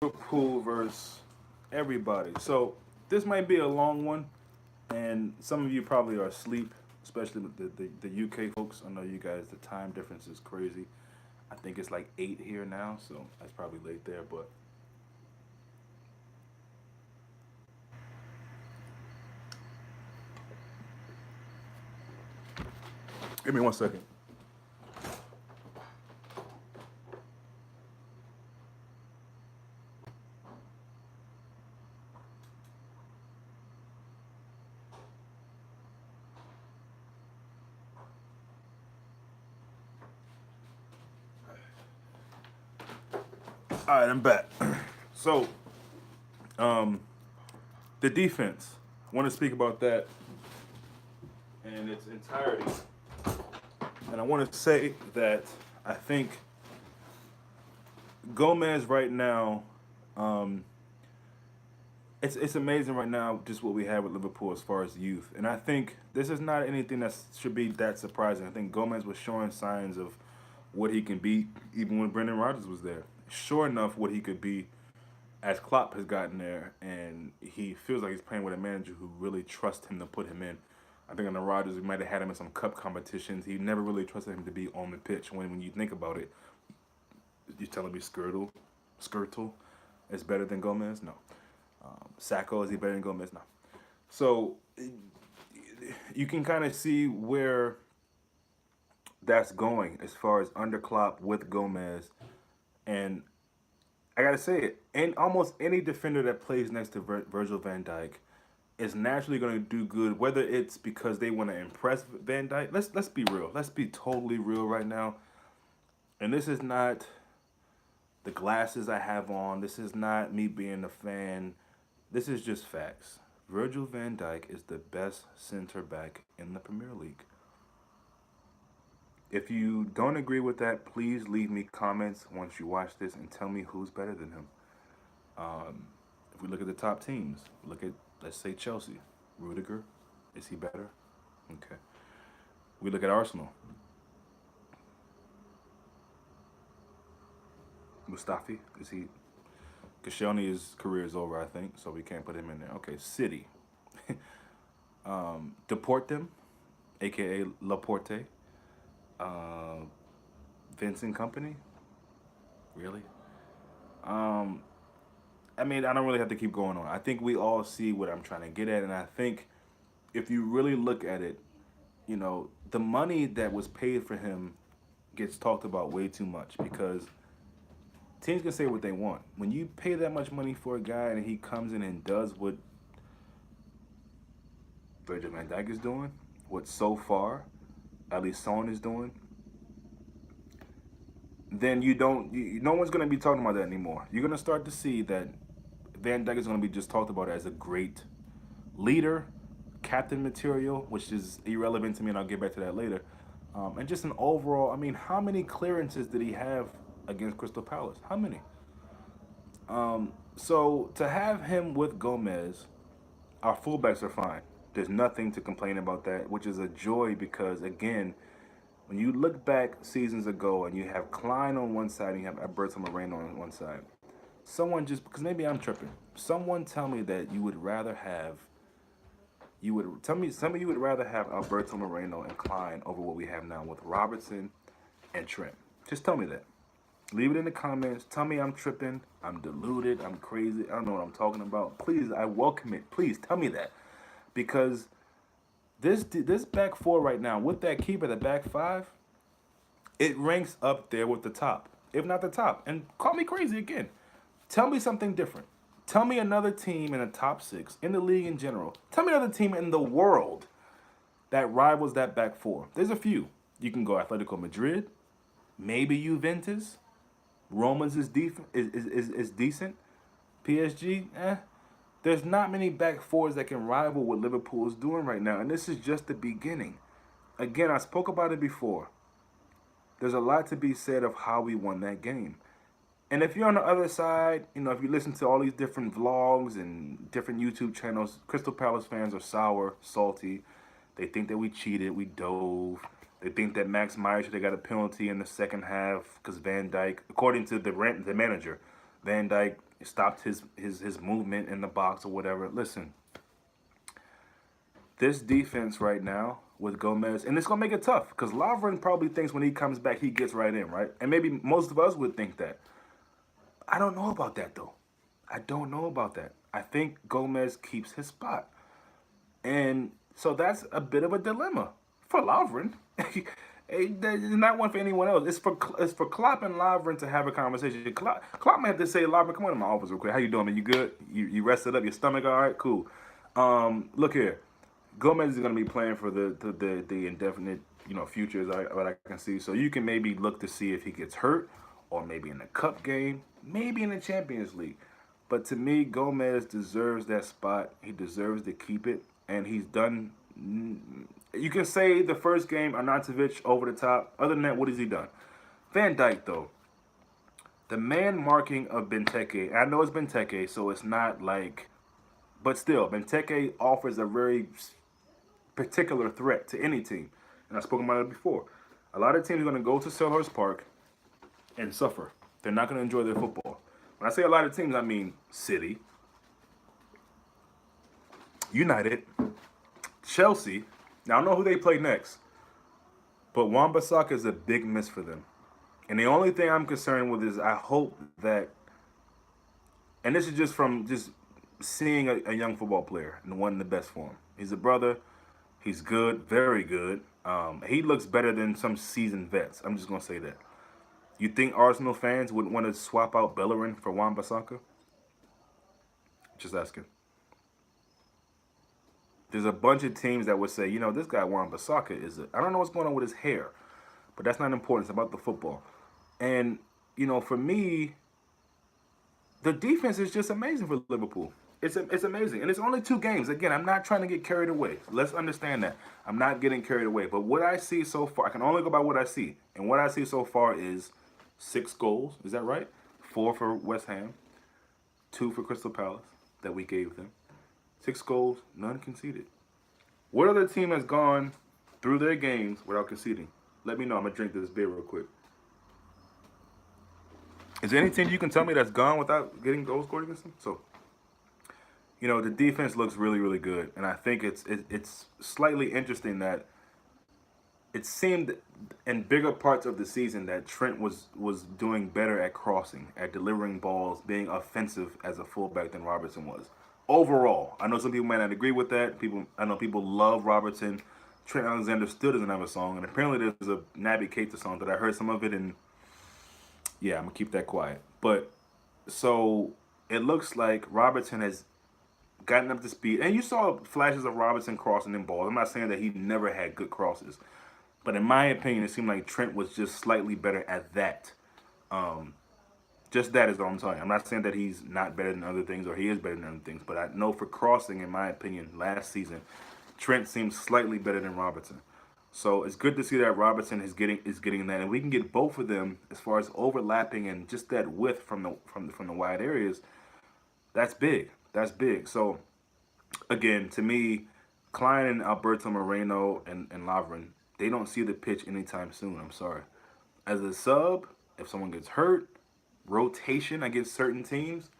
Liverpool versus everybody. So this might be a long one, and some of you probably are asleep, especially with the UK folks. I know you guys, the time difference is crazy. I think it's like 8 here now, so that's probably late there. But give me 1 second. All right, I'm back. So, um, the defense. I want to speak about that in its entirety, and I want to say that I think Gomez right now, um, it's amazing right now just what we have with Liverpool as far as youth, and I think this is not anything that should be that surprising. I think Gomez was showing signs of what he can be even when Brendan Rodgers was there. Sure enough, what he could be as Klopp has gotten there, and he feels like he's playing with a manager who really trusts him to put him in. I think on the Rodgers, we might have had him in some cup competitions. He never really trusted him to be on the pitch. When you think about it, you're telling me Skirtle is better than Gomez? No. Sacco, is he better than Gomez? No. So you can kind of see where that's going as far as under Klopp with Gomez. And I gotta say it, and almost any defender that plays next to Virgil van Dijk is naturally going to do good, whether it's because they want to impress Van Dijk. Let's be real. Let's be totally real right now. And this is not the glasses I have on. This is not me being a fan. This is just facts. Virgil van Dijk is the best center back in the Premier League. If you don't agree with that, please leave me comments once you watch this and tell me who's better than him. If we look at the top teams, look at, let's say, Chelsea. Rudiger, is he better? Okay. We look at Arsenal. Mustafi, is he? Koscielny's career is over, I think, so we can't put him in there. Okay, City. Deport them, aka Laporte. Uh, Vincent Company. Really? Um, I mean, I don't really have to keep going on. I think we all see what I'm trying to get at, and I think if you really look at it, the money that was paid for him gets talked about way too much because teams can say what they want. When you pay that much money for a guy and he comes in and does what Virgil van Dijk is doing, what so far at least Son is doing, then no one's going to be talking about that anymore. You're going to start to see that Van Dijk is going to be just talked about as a great leader, captain material, which is irrelevant to me, and I'll get back to that later. And just an overall, I mean, how many clearances did he have against Crystal Palace? How many? So to have him with Gomez, our fullbacks are fine. There's nothing to complain about that, which is a joy because, again, when you look back seasons ago and you have Klein on one side and you have Alberto Moreno on one side, someone just, because maybe I'm tripping, someone tell me that some of you would rather have Alberto Moreno and Klein over what we have now with Robertson and Trent. Just tell me that. Leave it in the comments. Tell me I'm tripping, I'm deluded, I'm crazy, I don't know what I'm talking about. Please, I welcome it. Please tell me that. Because this back four right now, with that keeper, the back five, it ranks up there with the top, if not the top. And call me crazy again. Tell me something different. Tell me another team in the top six, in the league in general. Tell me another team in the world that rivals that back four. There's a few. You can go Atletico Madrid, maybe Juventus. Romans is decent. PSG, There's not many back fours that can rival what Liverpool is doing right now, and this is just the beginning. Again, I spoke about it before. There's a lot to be said of how we won that game. And if you're on the other side, if you listen to all these different vlogs and different YouTube channels, Crystal Palace fans are sour, salty. They think that we cheated, we dove. They think that Max Meyer should have got a penalty in the second half because Van Dijk, according to the manager, Van Dijk stopped his movement in the box or whatever. Listen, this defense right now with Gomez, and it's gonna make it tough because Lovren probably thinks when he comes back he gets right in, right? And maybe most of us would think that. I don't know about that though. I don't know about that. I think Gomez keeps his spot. And so that's a bit of a dilemma for Lovren. It's not one for anyone else. It's for Klopp and Lovren to have a conversation. Klopp might have to say, Lovren, come on in my office real quick. How you doing, man? You good? You rested up? Your stomach all right? Cool. Look here. Gomez is going to be playing for the indefinite future, as what I can see. So you can maybe look to see if he gets hurt, or maybe in the cup game, maybe in the Champions League. But to me, Gomez deserves that spot. He deserves to keep it, and he's done. You can say the first game, Arnautovic over the top. Other than that, what has he done? Van Dijk, though, the man marking of Benteke. I know it's Benteke, so it's not like, but still, Benteke offers a very particular threat to any team, and I've spoken about it before. A lot of teams are going to go to Selhurst Park and suffer. They're not going to enjoy their football. When I say a lot of teams, I mean City, United, Chelsea. Now, I don't know who they play next, but Wan-Bissaka is a big miss for them. And the only thing I'm concerned with is I hope that, and this is just from just seeing a young football player and one in the best form. He's a brother. He's good, very good. He looks better than some seasoned vets. I'm just going to say that. You think Arsenal fans would want to swap out Bellerin for Wan-Bissaka? Just asking. There's a bunch of teams that would say, this guy Wan-Bissaka I don't know what's going on with his hair, but that's not important. It's about the football. And, for me, the defense is just amazing for Liverpool. It's amazing. And it's only 2 games. Again, I'm not trying to get carried away. Let's understand that. I'm not getting carried away. But what I see so far, I can only go by what I see. And what I see so far is 6 goals. Is that right? 4 for West Ham. 2 for Crystal Palace that we gave them. 6 goals, none conceded. What other team has gone through their games without conceding? Let me know. I'm going to drink this beer real quick. Is there any team you can tell me that's gone without getting goals scored against them? So, the defense looks really, really good. And I think it's slightly interesting that it seemed in bigger parts of the season that Trent was doing better at crossing, at delivering balls, being offensive as a fullback than Robertson was. Overall, I know some people might not agree with that. I know people love Robertson. Trent Alexander still doesn't have a song, and apparently there's a Naby Keita song that I heard some of it, and yeah, I'm gonna keep that quiet. But so it looks like Robertson has gotten up to speed, and you saw flashes of Robertson crossing in balls. I'm not saying that he never had good crosses, but in my opinion, it seemed like Trent was just slightly better at that. Just that is all I'm telling you. I'm not saying that he's not better than other things or he is better than other things, but I know for crossing, in my opinion, last season, Trent seems slightly better than Robertson. So it's good to see that Robertson is getting that, and we can get both of them as far as overlapping and just that width from the wide areas. That's big. That's big. So again, to me, Klein and Alberto Moreno and Lovren, they don't see the pitch anytime soon. I'm sorry. As a sub, if someone gets hurt, rotation against certain teams,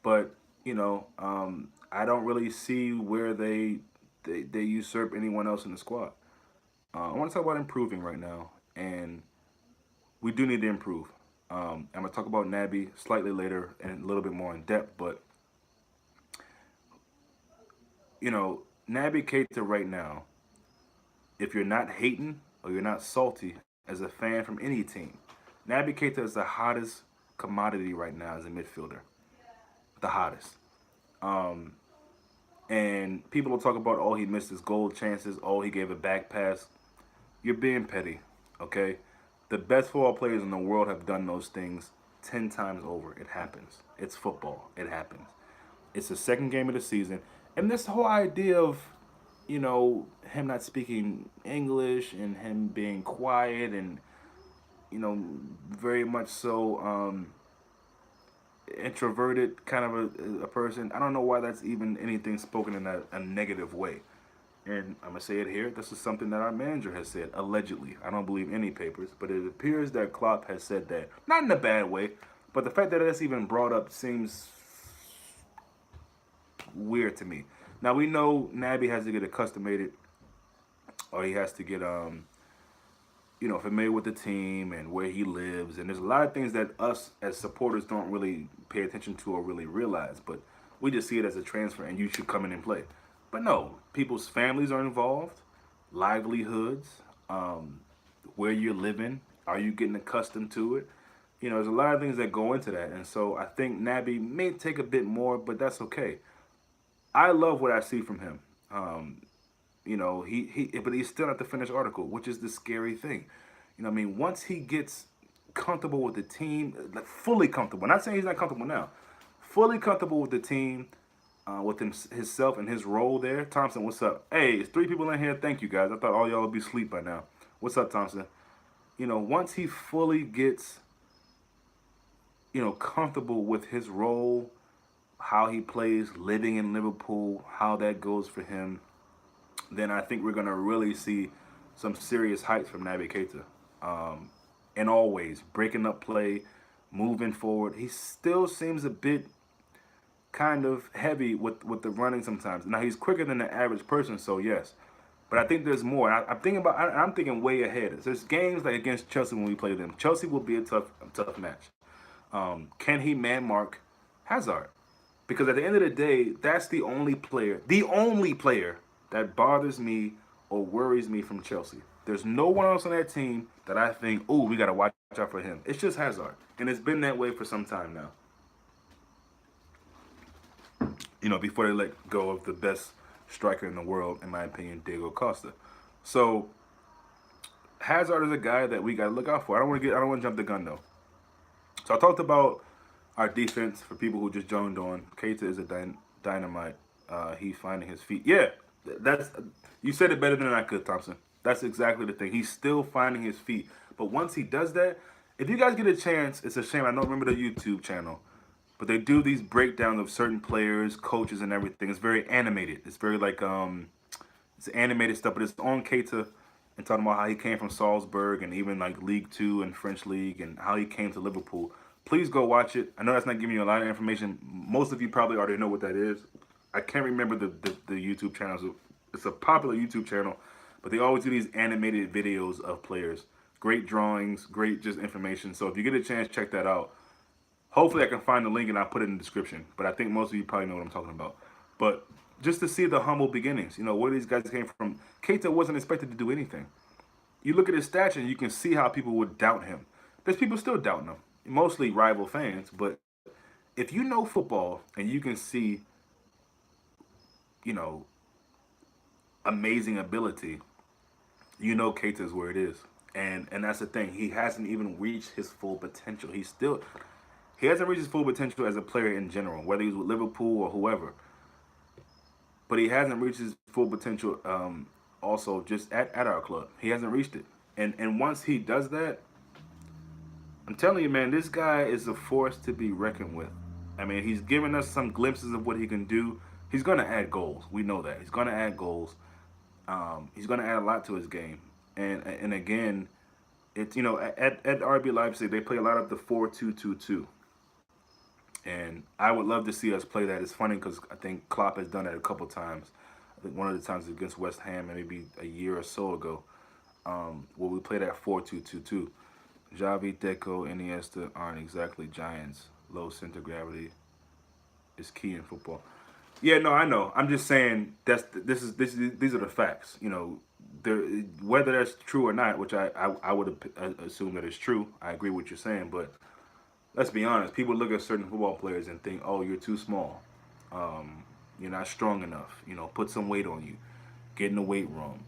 but I don't really see where they usurp anyone else in the squad. I want to talk about improving right now, and we do need to improve. I'm gonna talk about Naby slightly later and a little bit more in depth, but Naby Keita right now, if you're not hating or you're not salty as a fan from any team, Naby Keita is the hottest commodity right now as a midfielder. The hottest. And people will talk about, oh, he missed his goal chances. Oh, he gave a back pass. You're being petty, okay? The best football players in the world have done those things 10 times over. It happens. It's football. It happens. It's the second game of the season. And this whole idea of, him not speaking English and him being quiet and, very much so introverted kind of a person. I don't know why that's even anything spoken in a negative way. And I'm going to say it here. This is something that our manager has said, allegedly. I don't believe any papers, but it appears that Klopp has said that. Not in a bad way, But the fact that that's even brought up seems weird to me. Now we know Naby has to get accustomed, or he has to get familiar with the team and where he lives. And there's a lot of things that us as supporters don't really pay attention to or really realize. But we just see it as a transfer, and you should come in and play. But no, people's families are involved, livelihoods, um, where you're living. Are you getting accustomed to it? There's a lot of things that go into that. And so I think Naby may take a bit more, but that's okay. I love what I see from him. But he's still not the finished article, which is the scary thing. Once he gets comfortable with the team, like fully comfortable, not saying he's not comfortable now, fully comfortable with the team, with himself and his role there. Thompson, what's up? Hey, it's three people in here. Thank you, guys. I thought all y'all would be asleep by now. What's up, Thompson? Once he fully gets, comfortable with his role, how he plays, living in Liverpool, how that goes for him, then I think we're going to really see some serious heights from Naby Keita. And always breaking up play, moving forward. He still seems a bit kind of heavy with the running sometimes. Now he's quicker than the average person, so yes. But I think there's more. I'm thinking way ahead. There's games like against Chelsea when we play them. Chelsea will be a tough match. Can he man mark Hazard? Because at the end of the day, that's the only player that bothers me or worries me from Chelsea. There's no one else on that team that I think, oh, we got to watch out for him. It's just Hazard. And it's been that way for some time now. Before they let go of the best striker in the world, in my opinion, Diego Costa. So Hazard is a guy that we got to look out for. I don't want to jump the gun though. So I talked about our defense for people who just joined on. Keita is a dynamite. He finding his feet. Yeah, that's you said it better than I could, Thompson. That's exactly the thing. He's still finding his feet. But once he does that, if you guys get a chance, it's a shame I don't remember the YouTube channel, but they do these breakdowns of certain players, coaches, and everything. It's very animated. It's very like it's animated stuff, but it's on Keita and talking about how he came from Salzburg and even like League Two and French League and how he came to Liverpool. Please go watch it. I know that's not giving you a lot of information. Most of you probably already know what that is. I can't remember the YouTube channels. It's a popular YouTube channel, but they always do these animated videos of players. Great drawings, great just information. So if you get a chance, check that out. Hopefully I can find the link and I'll put it in the description. But I think most of you probably know what I'm talking about. But just to see the humble beginnings, where these guys came from. Keita wasn't expected to do anything. You look at his stats and you can see how people would doubt him. There's people still doubting him, mostly rival fans. But if you know football and you can see, amazing ability, Keita is where it is. And that's the thing. He hasn't even reached his full potential. He hasn't reached his full potential as a player in general, whether he's with Liverpool or whoever. But he hasn't reached his full potential also just at our club. He hasn't reached it. And once he does that, I'm telling you, man, this guy is a force to be reckoned with. I mean, he's given us some glimpses of what he can do. He's going to add goals. We know that. He's going to add goals. He's going to add a lot to his game. And again, it's, at RB Leipzig, they play a lot of the 4-2-2-2. And I would love to see us play that. It's funny because I think Klopp has done that a couple times. I think one of the times against West Ham, maybe a year or so ago, where we played that 4-2-2-2. Xavi, Deco, Iniesta aren't exactly giants. Low center gravity is key in football. Yeah, no, I know. I'm just saying these are the facts. Whether that's true or not, which I would assume that it's true. I agree with what you're saying, but let's be honest. People look at certain football players and think, "Oh, you're too small. You're not strong enough. Put some weight on you. Get in the weight room.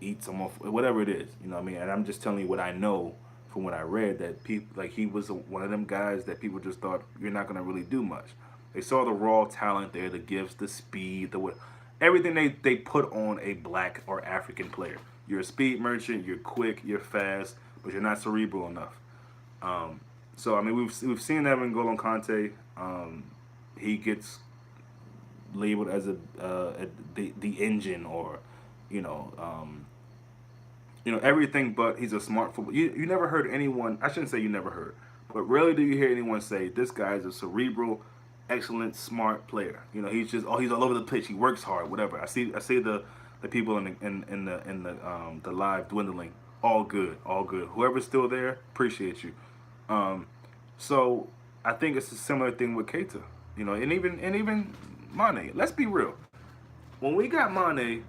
Eat some off, whatever it is. You know what I mean?" And I'm just telling you what I know from what I read, that people like he was one of them guys that people just thought you're not gonna really do much. They saw the raw talent there, the gifts, the speed, everything they put on a black or African player. You're a speed merchant, you're quick, you're fast, but you're not cerebral enough. So I mean, we've seen that in N'Golo Kante. He gets labeled as the engine, or everything, but he's a smart football. You never heard anyone. I shouldn't say you never heard, But rarely do you hear anyone say this guy is a cerebral, excellent, smart player. You know, he's just he's all over the pitch. He works hard, whatever. I see the people in the live dwindling. All good, all good. Whoever's still there, appreciate you. Um, so I think it's a similar thing with Keita. You know, and even Mane. Let's be real. When we got Mane,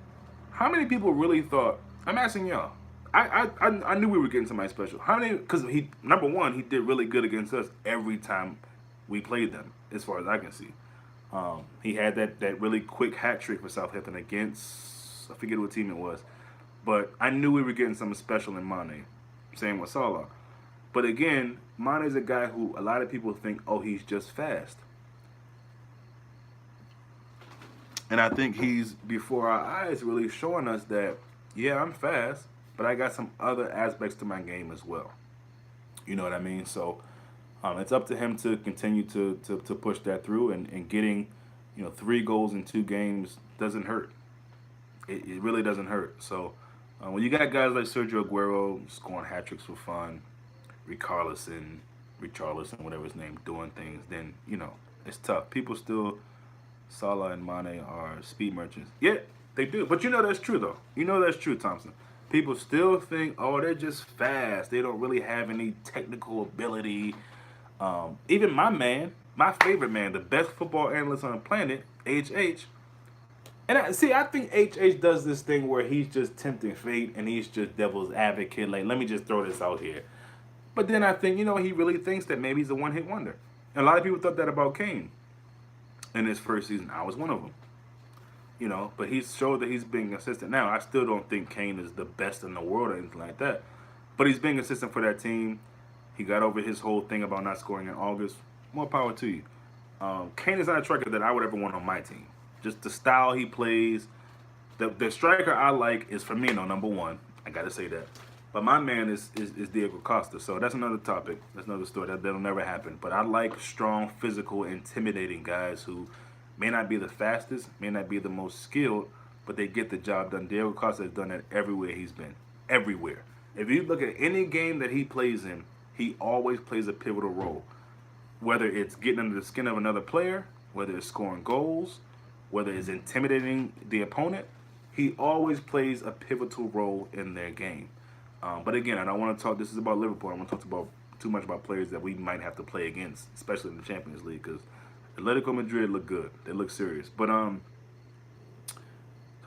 how many people really thought? I'm asking y'all. I knew we were getting somebody special. How many? Because he number one, he did really good against us every time we played them, as far as I can see. He had that really quick hat trick for Southampton against, I forget what team it was, but I knew we were getting something special in Mane. Same with Salah. But again, Mane is a guy who a lot of people think, oh, he's just fast. And I think he's before our eyes really showing us that, yeah, I'm fast, but I got some other aspects to my game as well. You know what I mean? So it's up to him to continue to push that through, and getting, 3 goals in 2 games doesn't hurt. It really doesn't hurt. So when you got guys like Sergio Aguero scoring hat tricks for fun, Richarlison, whatever his name, doing things, then, it's tough. People still, Salah and Mane are speed merchants. Yeah, they do. But that's true, though. That's true, Thompson. People still think, oh, they're just fast. They don't really have any technical ability. Even my favorite man, the best football analyst on the planet, HH. And I think HH does this thing where he's just tempting fate and he's just devil's advocate. Like, let me just throw this out here. But then I think, he really thinks that maybe he's a one-hit wonder. And a lot of people thought that about Kane in his first season. I was one of them. But he's showed that he's being consistent. Now, I still don't think Kane is the best in the world or anything like that. But he's being consistent for that team. He got over his whole thing about not scoring in August. More power to you. Kane is not a striker that I would ever want on my team. Just the style he plays. The striker I like is Firmino, number one. I got to say that. But my man is Diego Costa. So that's another topic. That's another story. That'll never happen. But I like strong, physical, intimidating guys who may not be the fastest, may not be the most skilled, but they get the job done. Diego Costa has done that everywhere he's been. Everywhere. If you look at any game that he plays in, he always plays a pivotal role. Whether it's getting under the skin of another player, whether it's scoring goals, whether it's intimidating the opponent, he always plays a pivotal role in their game. But again, I don't want to talk, this is about Liverpool. I don't want to talk too much about players that we might have to play against, especially in the Champions League, because Atletico Madrid look good. They look serious. But so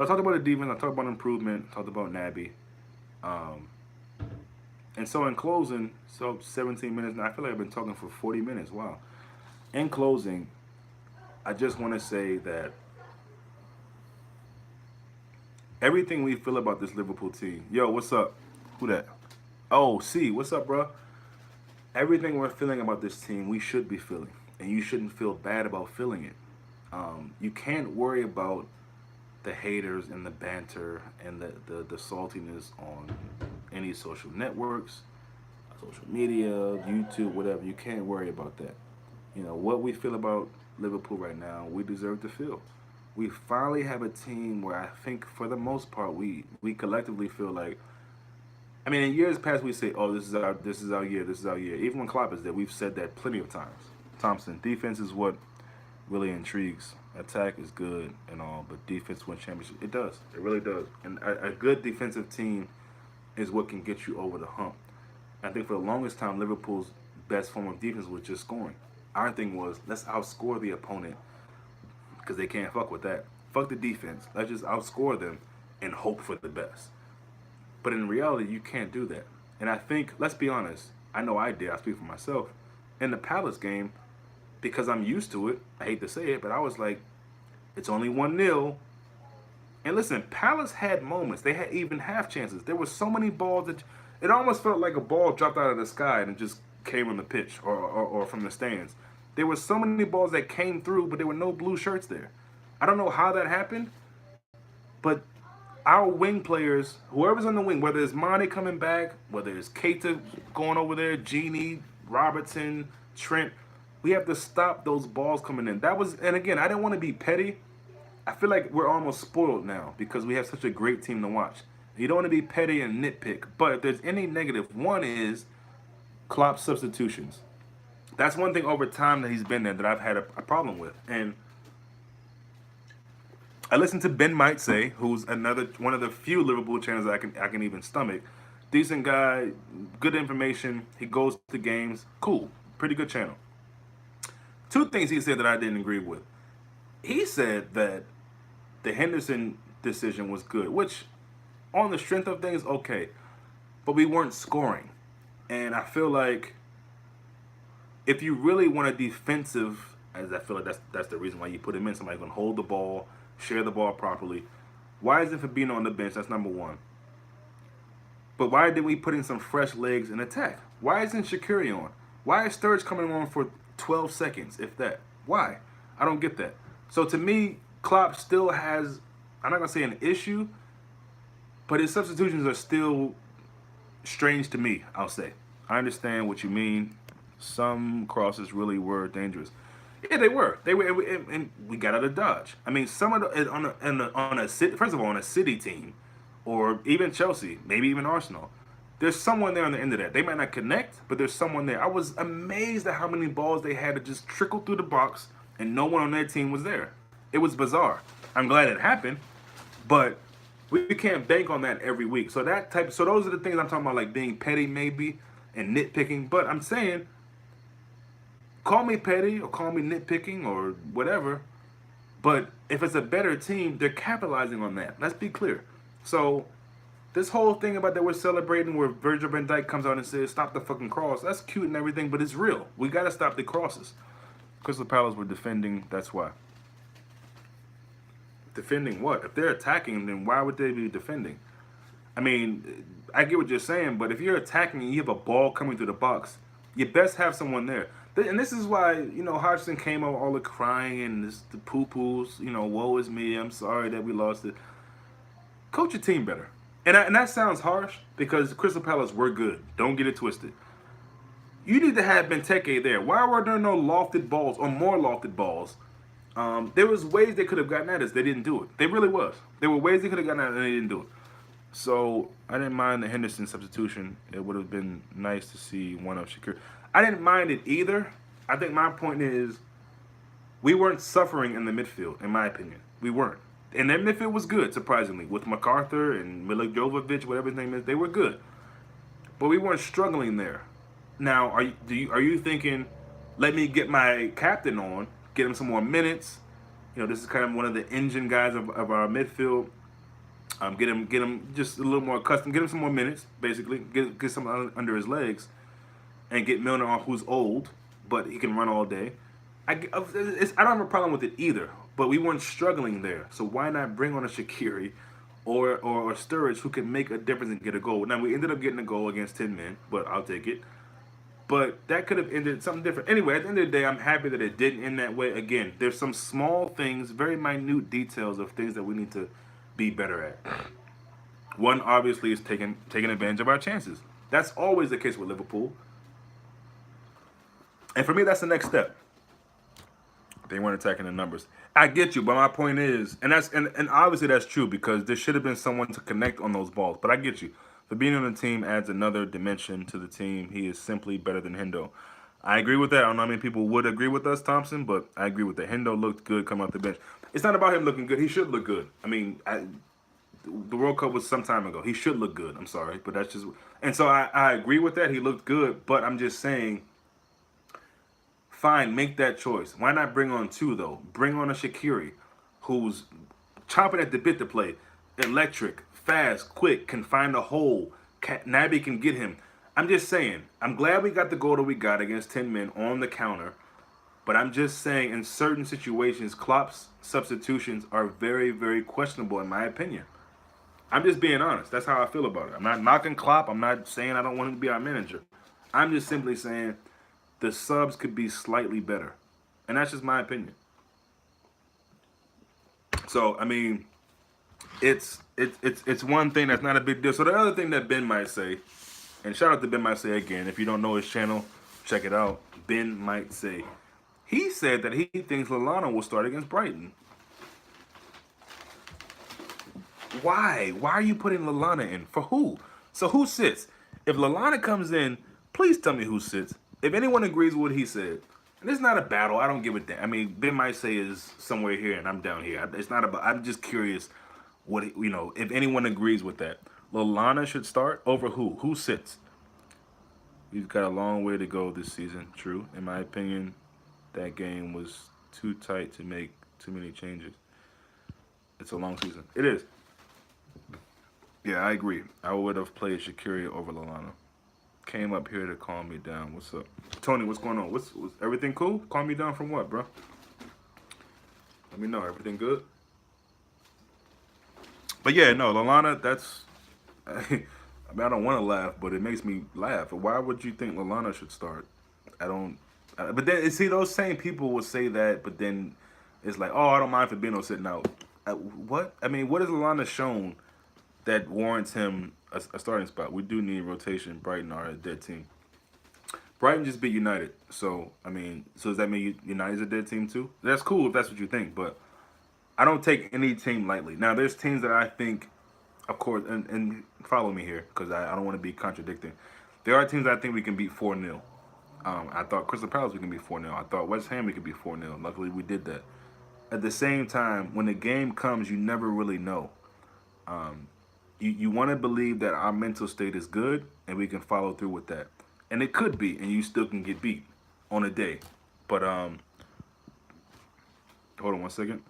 I talked about the defense. I talked about improvement. I talked about Naby. And so in closing, 17 minutes now. I feel like I've been talking for 40 minutes. Wow. In closing, I just want to say that everything we feel about this Liverpool team. Yo, what's up? Who that? Oh, C. What's up, bro? Everything we're feeling about this team, we should be feeling. And you shouldn't feel bad about feeling it. You can't worry about the haters and the banter and the saltiness on any social networks, social media, YouTube, whatever. You can't worry about that. What we feel about Liverpool right now, we deserve to feel. We finally have a team where I think for the most part we collectively feel like, I mean, in years past we say, oh, this is our year. Even when Klopp is there, we've said that plenty of times. Thompson, defense is what really intrigues. Attack is good and all, but defense wins championship. It does. It really does. And a good defensive team is what can get you over the hump. I think for the longest time, Liverpool's best form of defense was just scoring. Our thing was, let's outscore the opponent because they can't fuck with that. Fuck the defense. Let's just outscore them and hope for the best. But in reality, you can't do that. And I think, let's be honest, I know I did. I speak for myself. In the Palace game, because I'm used to it, I hate to say it, but I was like, it's only 1-0. And listen, Palace had moments. They had even half chances. There were so many balls that it almost felt like a ball dropped out of the sky and just came on the pitch or from the stands. There were so many balls that came through, but there were no blue shirts there. I don't know how that happened, but our wing players, whoever's on the wing, whether it's Mane coming back, whether it's Keita going over there, Genie, Robertson, Trent, we have to stop those balls coming in. And again, I didn't want to be petty. I feel like we're almost spoiled now because we have such a great team to watch. You don't want to be petty and nitpick, but if there's any negative, one is Klopp's substitutions. That's one thing over time that he's been there that I've had a problem with. And I listened to Ben Might Say, who's another one of the few Liverpool channels that I can even stomach. Decent guy, good information. He goes to games. Cool, pretty good channel. Two things he said that I didn't agree with. He said that the Henderson decision was good, which on the strength of things, okay, but we weren't scoring. And I feel like if you really want a defensive, as I feel like that's the reason why you put him in, somebody going to hold the ball, share the ball properly. Why isn't Fabinho on the bench? That's number one. But why did we put in some fresh legs in attack? Why isn't Shaqiri on? Why is Sturridge coming on for 12 seconds, if that? Why? I don't get that. So to me, Klopp still has, I'm not going to say an issue, but his substitutions are still strange to me, I'll say. I understand what you mean. Some crosses really were dangerous. Yeah, they were. They were, and we got out of dodge. I mean, some of the on a first of all, on a City team, or even Chelsea, maybe even Arsenal, there's someone there on the end of that. They might not connect, but there's someone there. I was amazed at how many balls they had to just trickle through the box, and no one on their team was there. It was bizarre. I'm glad it happened, but we can't bank on that every week. So those are the things I'm talking about, like being petty maybe and nitpicking. But I'm saying, call me petty or call me nitpicking or whatever, but if it's a better team, they're capitalizing on that. Let's be clear. So this whole thing about that we're celebrating where Virgil van Dijk comes out and says, stop the fucking cross, that's cute and everything, but it's real. We got to stop the crosses. Crystal Palace were defending, that's why. Defending what? If they're attacking, then why would they be defending? I mean, I get what you're saying, but if you're attacking and you have a ball coming through the box, you best have someone there. And this is why, Hodgson came out all the crying and the poo-poos, woe is me, I'm sorry that we lost it. Coach your team better. And that sounds harsh because Crystal Palace were good. Don't get it twisted. You need to have Benteke there. Why were there no lofted balls or more lofted balls? There was ways they could have gotten at us. They didn't do it. They really was. There were ways they could have gotten at us and they didn't do it. So I didn't mind the Henderson substitution. It would have been nice to see one of Shaqiri. I didn't mind it either. I think my point is we weren't suffering in the midfield, in my opinion. We weren't. And their midfield was good, surprisingly. With MacArthur and Milik Jovovic, whatever his name is, they were good. But we weren't struggling there. Now, are you thinking, let me get my captain on, get him some more minutes? This is kind of one of the engine guys of our midfield. Get him just a little more accustomed. Get him some more minutes, basically. Get some under his legs. And get Milner off, who's old, but he can run all day. I don't have a problem with it either, but we weren't struggling there. So why not bring on a Shaqiri or Sturridge who can make a difference and get a goal? Now, we ended up getting a goal against 10 men, but I'll take it. But that could have ended something different. Anyway, at the end of the day, I'm happy that it didn't end that way. Again, there's some small things, very minute details of things that we need to be better at. One, obviously, is taking advantage of our chances. That's always the case with Liverpool. And for me, that's the next step. They weren't attacking the numbers. I get you, but my point is, and obviously that's true because there should have been someone to connect on those balls. But I get you. For being on the team adds another dimension to the team. He is simply better than Hendo. I agree with that. I don't know how many people would agree with us, Thompson, but I agree with that. Hendo looked good coming off the bench. It's not about him looking good. He should look good. I mean, the World Cup was some time ago. He should look good. I'm sorry, but that's just. And so I agree with that. He looked good, but I'm just saying. Fine, make that choice. Why not bring on two, though? Bring on a Shaqiri who's chomping at the bit to play. Electric, fast, quick, can find a hole. Naby can get him. I'm just saying, I'm glad we got the goal that we got against 10 men on the counter. But I'm just saying, in certain situations, Klopp's substitutions are very, very questionable, in my opinion. I'm just being honest. That's how I feel about it. I'm not knocking Klopp. I'm not saying I don't want him to be our manager. I'm just simply saying the subs could be slightly better. And that's just my opinion. So, I mean, it's one thing that's not a big deal. So the other thing that Ben might say, and shout out to Ben might say again, if you don't know his channel, check it out. Ben might say. He said that he thinks Lallana will start against Brighton. Why? Why are you putting Lallana in? For who? So who sits? If Lallana comes in, please tell me who sits. if anyone agrees with what he said, and it's not a battle, I don't give a damn. I mean, Ben might say is somewhere here and I'm down here. It's not about. I'm just curious, what if anyone agrees with that. Lalana should start over who? Who sits? We've got a long way to go this season. True, in my opinion, that game was too tight to make too many changes. It's a long season. It is. Yeah, I agree. I would have played Shakira over Lalana. Came up here to calm me down. What's up, Tony? What's going on? What's everything cool? Calm me down from what, bro? Let me know. Everything good? But yeah, no, Lalana. That's. I mean, I don't want to laugh, but it makes me laugh. Why would you think Lalana should start? I don't. But then, see, those same people will say that, but then it's like, oh, I don't mind Fabinho sitting out. What? I mean, what has Lalana shown that warrants him a starting spot? We do need rotation. Brighton are a dead team. Brighton just beat United. So, I mean, so does that mean United's a dead team too? That's cool if that's what you think, but I don't take any team lightly. Now, there's teams that I think, of course, and follow me here because I don't want to be contradicting. There are teams that I think we can beat 4-0. I thought Crystal Palace we can beat 4-0. I thought West Ham we could beat 4-0. Luckily, we did that. At the same time, when the game comes, you never really know. You want to believe that our mental state is good and we can follow through with that. And it could be, and you still can get beat on a day. But, hold on one second.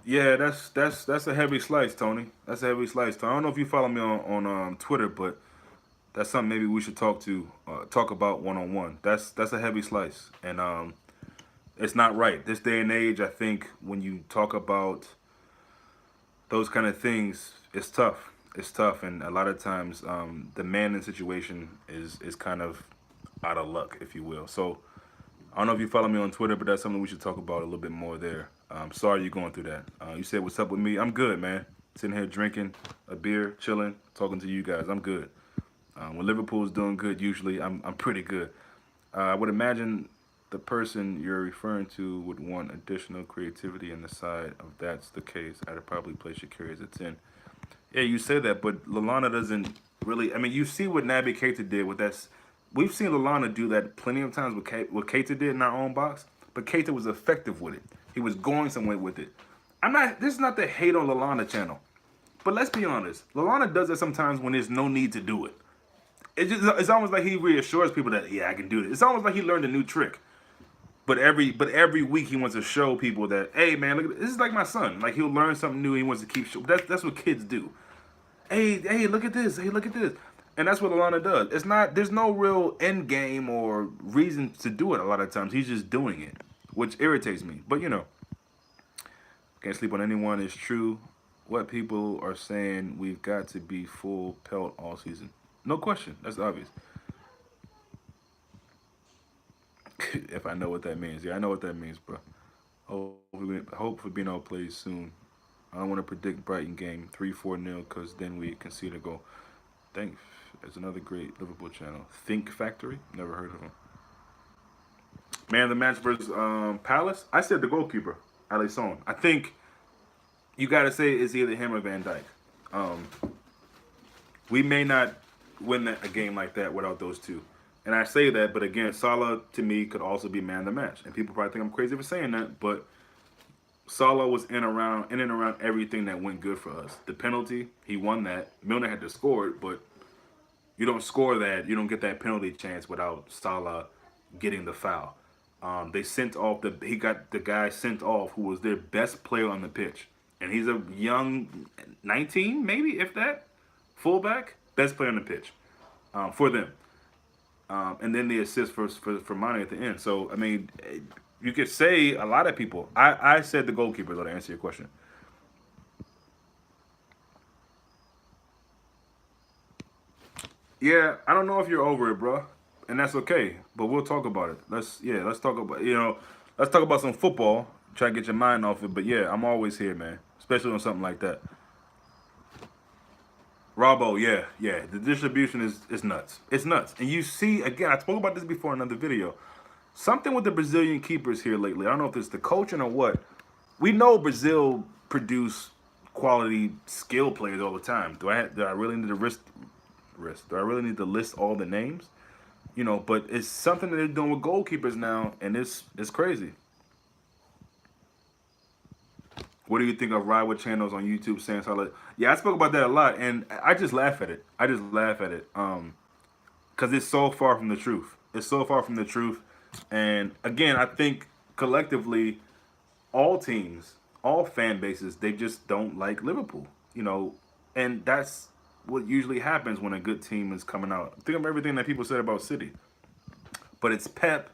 Yeah, that's a heavy slice, Tony. That's a heavy slice. I don't know if you follow me on Twitter, but that's something maybe we should talk about one on one. That's a heavy slice, and it's not right. This day and age, I think when you talk about those kind of things, it's tough. It's tough, and a lot of times the man in situation is kind of out of luck, if you will. So I don't know if you follow me on Twitter, but that's something we should talk about a little bit more there. Sorry you're going through that. You said what's up with me? I'm good, man. Sitting here drinking a beer, chilling, talking to you guys. I'm good. When Liverpool's doing good, usually I'm pretty good. I would imagine the person you're referring to would want additional creativity in the side. If that's the case, I'd probably play Shaqiri as a 10. Yeah, you say that, but Lalana doesn't really. I mean, you see what Naby Keita did with that. We've seen Lalana do that plenty of times with what Keita did in our own box, but Keita was effective with it. He was going somewhere with it. I'm not. This is not the hate on Lalana channel, but let's be honest. Lalana does it sometimes when there's no need to do it. It's almost like he reassures people that I can do it. It's almost like he learned a new trick. But every week he wants to show people that, hey man, look at this. Is like my son. Like he'll learn something new. He wants to keep. That's what kids do. Hey, look at this. Hey, look at this. And that's what Lalana does. It's not. There's no real end game or reason to do it. A lot of times he's just doing it, which irritates me. But can't sleep on anyone. It's true. What people are saying, we've got to be full pelt all season. No question. That's obvious. If I know what that means. Yeah, I know what that means, bro. Hope Fabinho plays soon. I don't want to predict Brighton game 3-4-0 because then we concede a goal. Thanks. There's another great Liverpool channel. Think Factory. Never heard of him. Man of the match versus Palace. I said the goalkeeper, Alisson. I think you got to say it's either him or Van Dijk. We may not win a game like that without those two. And I say that, but again, Salah to me could also be man of the match. And people probably think I'm crazy for saying that, but Salah was in and around everything that went good for us. The penalty, he won that. Milner had to score it, but you don't score that. You don't get that penalty chance without Salah getting the foul. They sent off he got the guy sent off who was their best player on the pitch. And he's a young 19, maybe, if that, fullback, best player on the pitch for them. And then the assist for Mane at the end. So, I mean, you could say a lot of people. I said the goalkeeper, though, to answer your question. Yeah, I don't know if you're over it, bro. And that's okay. But we'll talk about it. Let's talk about, let's talk about some football. Try to get your mind off it. But yeah, I'm always here, man. Especially on something like that. Robbo, yeah. The distribution is nuts. It's nuts. And you see, again, I spoke about this before in another video. Something with the Brazilian keepers here lately. I don't know if it's the coaching or what. we know Brazil produce quality skill players all the time. Do I really need to risk? Do I really need to list all the names? But it's something that they're doing with goalkeepers now, and it's crazy. What do you think of rival channels on YouTube saying solid? Yeah, I spoke about that a lot, and I just laugh at it. I just laugh at it, because it's so far from the truth. It's so far from the truth, and again, I think collectively, all teams, all fan bases, they just don't like Liverpool. You know, and that's what usually happens when a good team is coming out. Think of everything that people said about City, but it's Pep,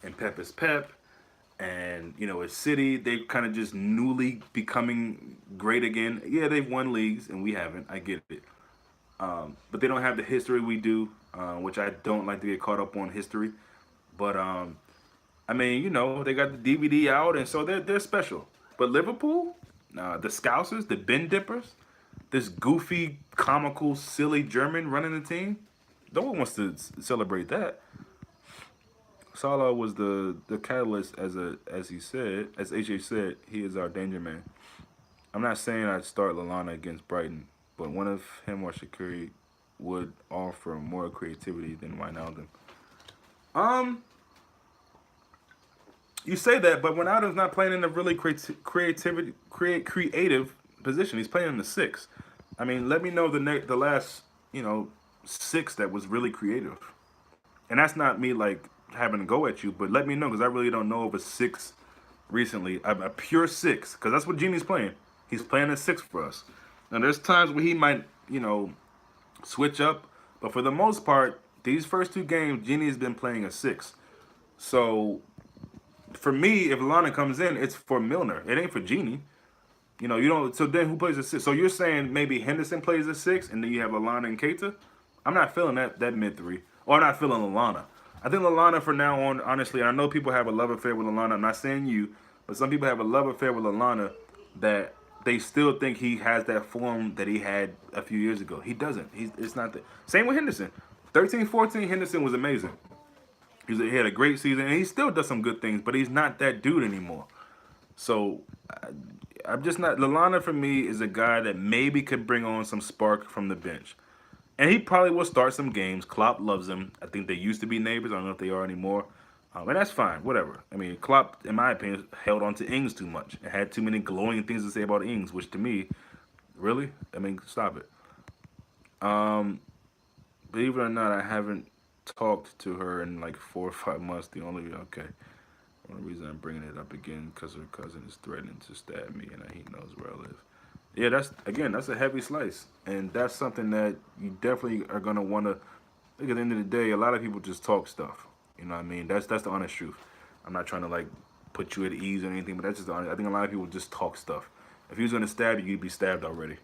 and Pep is Pep, and it's City. They kind of just newly becoming great again. Yeah, they've won leagues, and we haven't. I get it, but they don't have the history we do, which I don't like to get caught up on history. But I mean, they got the DVD out, and so they're special. But Liverpool, the Scousers, the Ben Dippers, this goofy, comical, silly German running the team. No one wants to celebrate that. Salah was the catalyst, as he said, as AJ said, he is our danger man. I'm not saying I'd start Lalana against Brighton, but one of him or Shaqiri would offer more creativity than Wijnaldum. Um, you say that, but Wijnaldum's not playing in a really creative position. He's playing in the six. I mean, let me know the last six that was really creative, and that's not me like having to go at you, but let me know because I really don't know of a six recently, a pure six, because that's what Genie's playing. He's playing a six for us. Now there's times where he might switch up, but for the most part, these first two games, Genie's been playing a six. So for me, if Lana comes in, it's for Milner. It ain't for Genie. You don't. So then, who plays a six? So you're saying maybe Henderson plays a six, and then you have Lallana and Keita. I'm not feeling that mid three, or I'm not feeling Lallana. I think Lallana for now on, honestly, I know people have a love affair with Lallana. I'm not saying you, but some people have a love affair with Lallana that they still think he has that form that he had a few years ago. He doesn't. It's not the same with Henderson. 13-14, Henderson was amazing. He had a great season, and he still does some good things, but he's not that dude anymore. So I'm just not. Lallana for me is a guy that maybe could bring on some spark from the bench. And he probably will start some games. Klopp loves him. I think they used to be neighbors. I don't know if they are anymore. And that's fine. Whatever. I mean, Klopp, in my opinion, held on to Ings too much. And had too many glowing things to say about Ings, which to me, really? I mean, stop it. Believe it or not, I haven't talked to her in like 4 or 5 months. The only reason I'm bringing it up again because her cousin is threatening to stab me, and he knows where I live. Yeah, that's a heavy slice, and that's something that you definitely are gonna want to. Look, at the end of the day, a lot of people just talk stuff. You know what I mean? That's the honest truth. I'm not trying to like put you at ease or anything, but that's just the honest. I think a lot of people just talk stuff. If he was gonna stab you, you'd be stabbed already.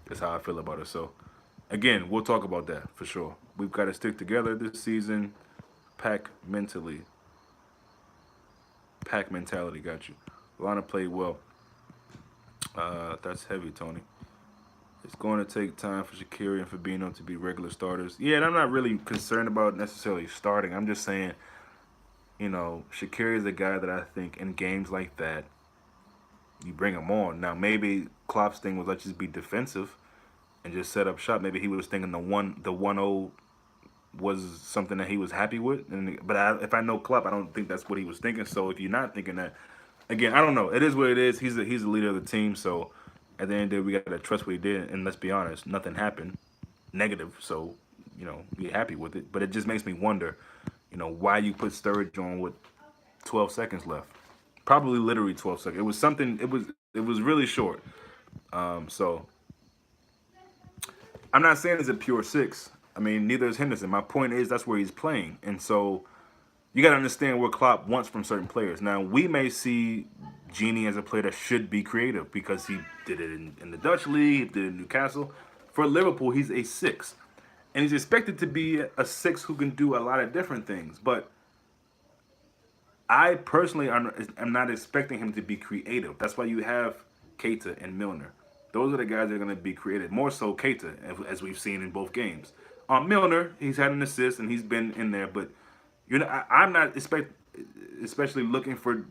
That's how I feel about it. So, again, we'll talk about that for sure. We've got to stick together this season. Pack mentally. Pack mentality got you. Lana played well. That's heavy, Tony. It's going to take time for Shaqiri and Fabinho to be regular starters. Yeah, and I'm not really concerned about necessarily starting. I'm just saying, Shaqiri is a guy that I think in games like that, you bring him on. Now, maybe Klopp's thing was let's just be defensive and just set up shop. Maybe he was thinking the 1-0 was something that he was happy with. If I know Klopp, I don't think that's what he was thinking. So if you're not thinking that, again, I don't know. It is what it is. He's the leader of the team. So at the end of the day, we got to trust what he did. And let's be honest, nothing happened negative. So, be happy with it. But it just makes me wonder, why you put Sturridge on with 12 seconds left. Probably literally 12 seconds. It was something, it was really short. So I'm not saying it's a pure six. I mean, neither is Henderson. My point is that's where he's playing. And so you got to understand what Klopp wants from certain players. Now, we may see Genie as a player that should be creative because he did it in the Dutch league, he did it in Newcastle. For Liverpool, he's a six. And he's expected to be a six who can do a lot of different things. But I personally am not expecting him to be creative. That's why you have Keita and Milner. Those are the guys that are going to be creative. More so Keita, as we've seen in both games. Milner, he's had an assist and he's been in there, but I'm not especially looking for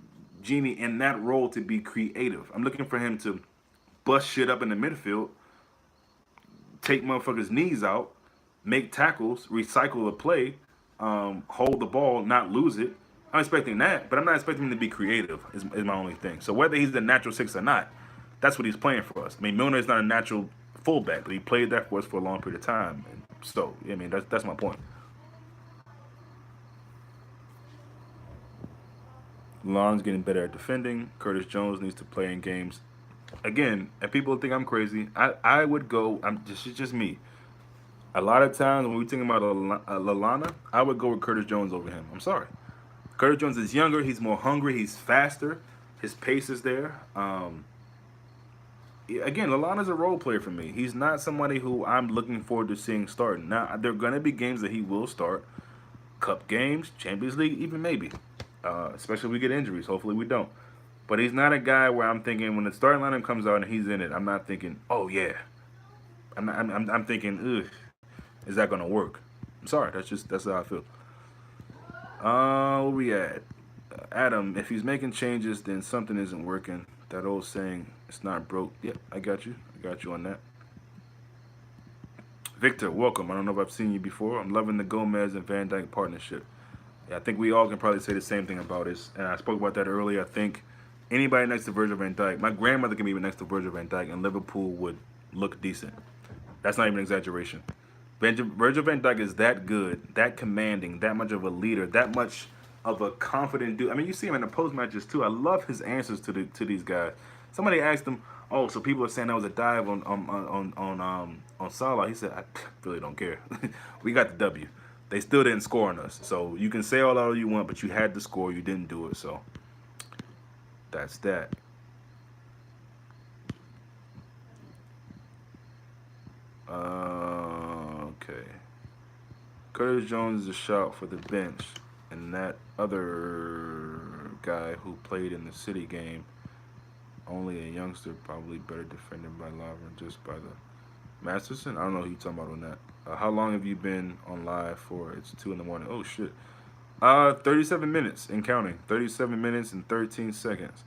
Genie in that role to be creative. I'm looking for him to bust shit up in the midfield, take motherfuckers' knees out, make tackles, recycle the play, hold the ball, not lose it. I'm expecting that, but I'm not expecting him to be creative. Is my only thing. So whether he's the natural six or not, that's what he's playing for us. I mean, Milner is not a natural fullback, but he played that for us for a long period of time. And so, I mean, that's my point. Lon's getting better at defending. Curtis Jones needs to play in games. Again, and people think I'm crazy. I would go. It's just me. A lot of times when we think about Lalana, I would go with Curtis Jones over him. I'm sorry. Curtis Jones is younger. He's more hungry. He's faster. His pace is there. Again, Lalana's a role player for me. He's not somebody who I'm looking forward to seeing starting. Now, there are going to be games that he will start. Cup games, Champions League, even maybe. Especially if we get injuries. Hopefully we don't. But he's not a guy where I'm thinking when the starting lineup comes out and he's in it, I'm not thinking, oh yeah. I'm thinking, ugh, is that gonna work? I'm sorry, that's how I feel. Where we at? Adam, if he's making changes, then something isn't working. That old saying, it's not broke. Yep, I got you. I got you on that. Victor, welcome. I don't know if I've seen you before. I'm loving the Gomez and Van Dijk partnership. Yeah, I think we all can probably say the same thing about it. And I spoke about that earlier. I think anybody next to Virgil van Dijk, my grandmother can be next to Virgil van Dijk, and Liverpool would look decent. That's not even an exaggeration. Virgil van Dijk is that good, that commanding, that much of a leader, that much of a confident dude. I mean, you see him in the post matches too. I love his answers to these guys. Somebody asked him, "Oh, so people are saying that was a dive on Salah?" He said, "I really don't care. We got the W. They still didn't score on us. So you can say all that you want, but you had to score. You didn't do it. So that's that." Okay. Curtis Jones is a shout for the bench, and that other guy who played in the City game, only a youngster, probably better defended by Lovren just by the Masterson. I don't know who you talking about on that. How long have you been on live for? It's 2 in the morning. Oh shit. 37 minutes and counting. 37 minutes and 13 seconds.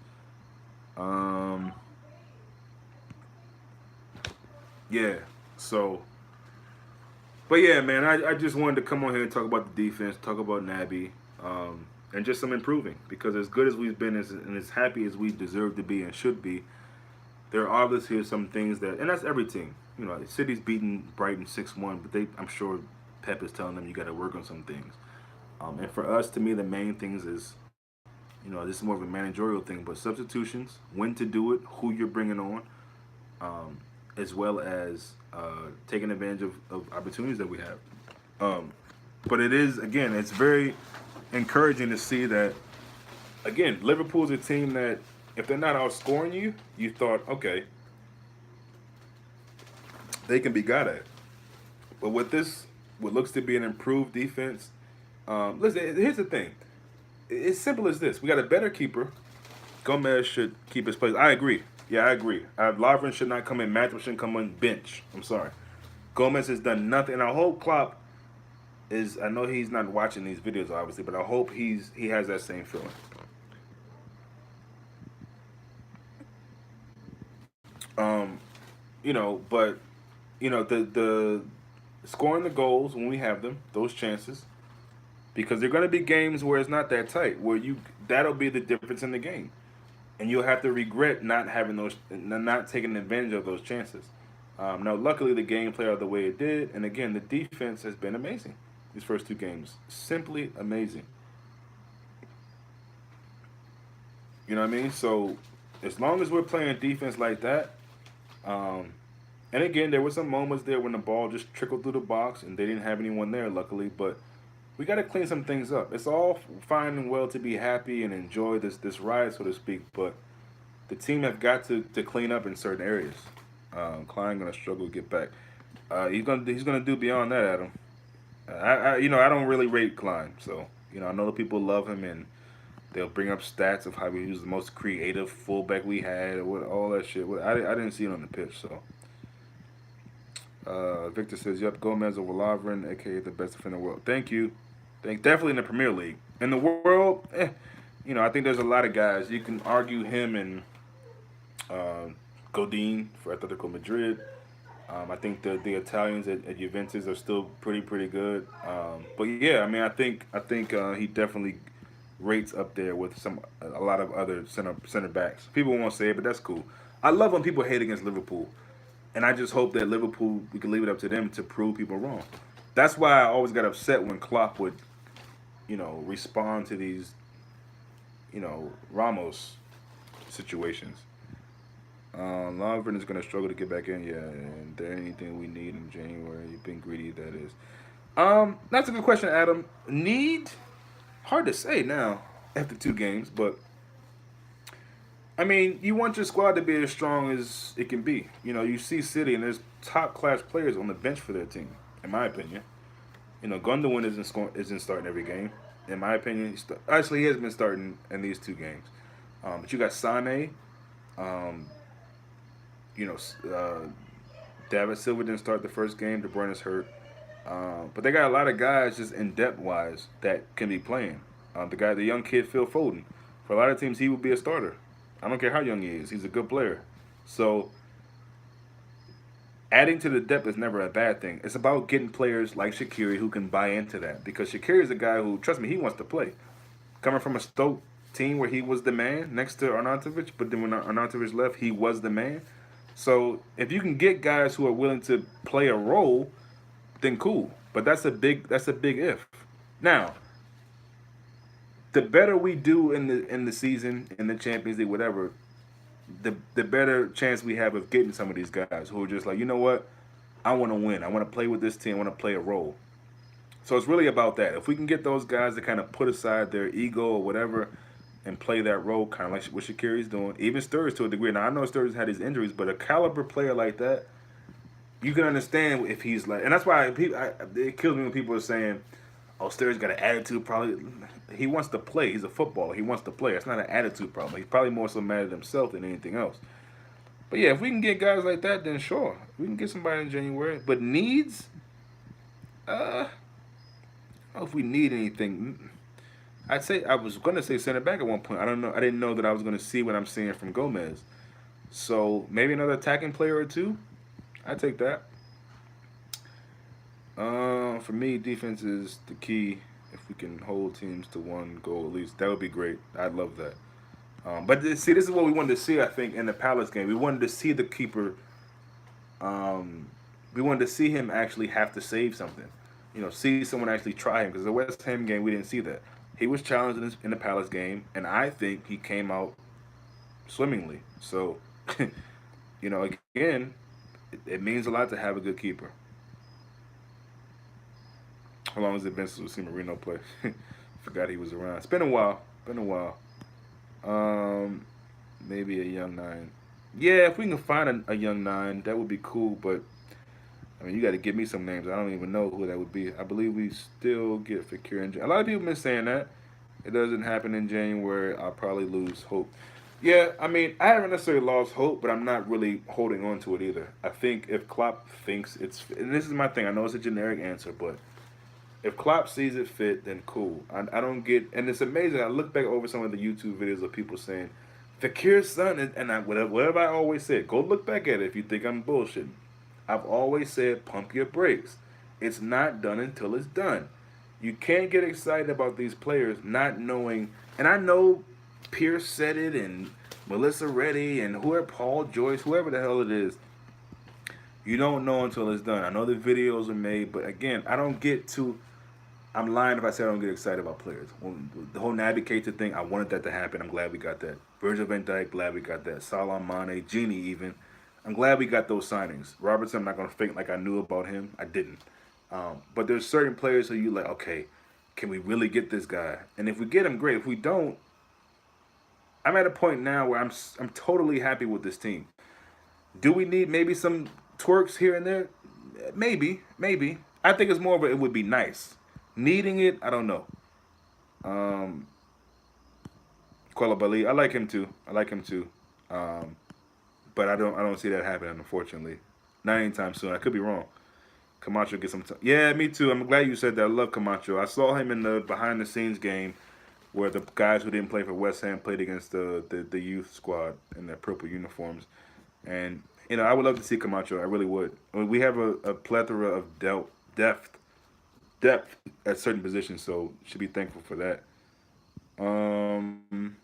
Yeah. So, but yeah, man, I just wanted to come on here and talk about the defense, talk about Naby, and just some improving. Because as good as we've been and as happy as we deserve to be and should be, there are obviously some things that, and that's every team. You know, City's beating Brighton 6-1, but I'm sure Pep is telling them you got to work on some things. And for us, to me, the main things is, this is more of a managerial thing, but substitutions, when to do it, who you're bringing on, as well as taking advantage of opportunities that we have. But it is, again, it's very encouraging to see that, again, Liverpool's a team that, if they're not outscoring you, you thought, okay, they can be got at. But with this, what looks to be an improved defense, listen, here's the thing. It's simple as this. We got a better keeper. Gomez should keep his place. I agree. Yeah, I agree. Lovren should not come in. Matthew shouldn't come on bench. I'm sorry. Gomez has done nothing. And I hope Klopp is, I know he's not watching these videos, obviously, but I hope he has that same feeling. But the scoring the goals when we have them, those chances, because they're going to be games where it's not that tight, where that'll be the difference in the game, and you'll have to regret not taking advantage of those chances. Now, luckily, the game played out the way it did, and again, the defense has been amazing these first 2 games, simply amazing. You know what I mean? So, as long as we're playing defense like that. And again, there were some moments there when the ball just trickled through the box and they didn't have anyone there, luckily. But we got to clean some things up. It's all fine and well to be happy and enjoy this ride, so to speak. But the team have got to clean up in certain areas. Klein gonna struggle to get back. He's gonna do beyond that, Adam. I don't really rate Klein, so I know the people love him and they'll bring up stats of how he was the most creative fullback we had, or all that shit. I didn't see it on the pitch, so. Victor says, "Yep, Gomez over Lovren, aka the best defender in the world." Thank you. Definitely in the Premier League. In the world, I think there's a lot of guys. You can argue him and uh, Godin for Atletico Madrid. I think the Italians at Juventus are still pretty good. But yeah, I mean, I think he definitely rates up there with a lot of other center backs. People won't say it, but that's cool. I love when people hate against Liverpool, and I just hope that Liverpool we can leave it up to them to prove people wrong. That's why I always got upset when Klopp would respond to these Ramos situations. Longford is going to struggle to get back in. Yeah, and there anything we need in January? You've been greedy, that is. That's a good question, Adam. Need? Hard to say now after 2 games, but I mean, you want your squad to be as strong as it can be. You see City, and there's top class players on the bench for their team, in my opinion. Gundogan isn't starting every game, in my opinion. Actually, he has been starting in these 2 games. But you got Sane. Um, you know, David Silva didn't start the first game. De Bruyne is hurt. But they got a lot of guys just in depth wise that can be playing. The young kid Phil Foden, for a lot of teams he would be a starter. I don't care how young he is. He's a good player. So adding to the depth is never a bad thing. It's about getting players like Shaqiri who can buy into that, because Shaqiri is a guy who, trust me, he wants to play. Coming from a Stoke team where he was the man next to Arnautovic, but then when Arnautovic left, he was the man. So if you can get guys who are willing to play a role, then cool. But that's a big if. Now, the better we do in the season, in the Champions League, whatever, the better chance we have of getting some of these guys who are just like, you know what, I want to win. I want to play with this team. I want to play a role. So it's really about that. If we can get those guys to kind of put aside their ego or whatever and play that role, kind of like what Shaqiri's doing, even Sturridge to a degree. Now I know Sturridge had his injuries, but a caliber player like that, you can understand if he's like, and that's why it kills me when people are saying, "Oh, Sturridge got an attitude." Probably he wants to play. He's a footballer. He wants to play. It's not an attitude problem. He's probably more so mad at himself than anything else. But yeah, if we can get guys like that, then sure, we can get somebody in January. But needs, I don't know if we need anything. I'd say I was gonna say center back at one point. I don't know. I didn't know that I was gonna see what I'm seeing from Gomez. So maybe another attacking player or two. I'd take that. For me, defense is the key. If we can hold teams to 1 goal at least, that would be great. I'd love that. See, this is what we wanted to see. I think in the Palace game, we wanted to see the keeper. We wanted to see him actually have to save something. See someone actually try him, because the West Ham game we didn't see that. He was challenged in the Palace game, and I think he came out swimmingly. So, again, it means a lot to have a good keeper. How long has it been since we've seen Marino play? Forgot he was around. It's been a while. Been a while. Maybe a young 9. Yeah, if we can find a young 9, that would be cool. But I mean, you got to give me some names. I don't even know who that would be. I believe we still get Fekir in January. A lot of people have been saying that. It doesn't happen in January. I'll probably lose hope. Yeah, I mean, I haven't necessarily lost hope, but I'm not really holding on to it either. I think if Klopp thinks and this is my thing, I know it's a generic answer, but if Klopp sees it fit, then cool. I don't get, and it's amazing. I look back over some of the YouTube videos of people saying, Fakir's son, whatever I always said, go look back at it if you think I'm bullshitting. I've always said, pump your brakes. It's not done until it's done. You can't get excited about these players not knowing, and I know Pierce said it, and Melissa Reddy, and Paul Joyce, whoever the hell it is. You don't know until it's done. I know the videos are made, but again, I'm lying if I say I don't get excited about players. The whole Naby Keita thing, I wanted that to happen. I'm glad we got that. Virgil van Dijk, glad we got that. Salah, Mane, Genie even. I'm glad we got those signings. Robertson, I'm not going to fake like I knew about him. I didn't. But there's certain players who you like, okay, can we really get this guy? And if we get him, great. If we don't, I'm at a point now where I'm totally happy with this team. Do we need maybe some twerks here and there? Maybe. I think it's more of it would be nice. Needing it, I don't know. Koulibaly, I like him too. But I don't see that happening, unfortunately. Not anytime soon. I could be wrong. Camacho get some time. Yeah, me too. I'm glad you said that. I love Camacho. I saw him in the behind the scenes game where the guys who didn't play for West Ham played against the youth squad in their purple uniforms. And I would love to see Camacho. I really would. I mean, we have a plethora of depth depth at certain positions, so should be thankful for that. Um,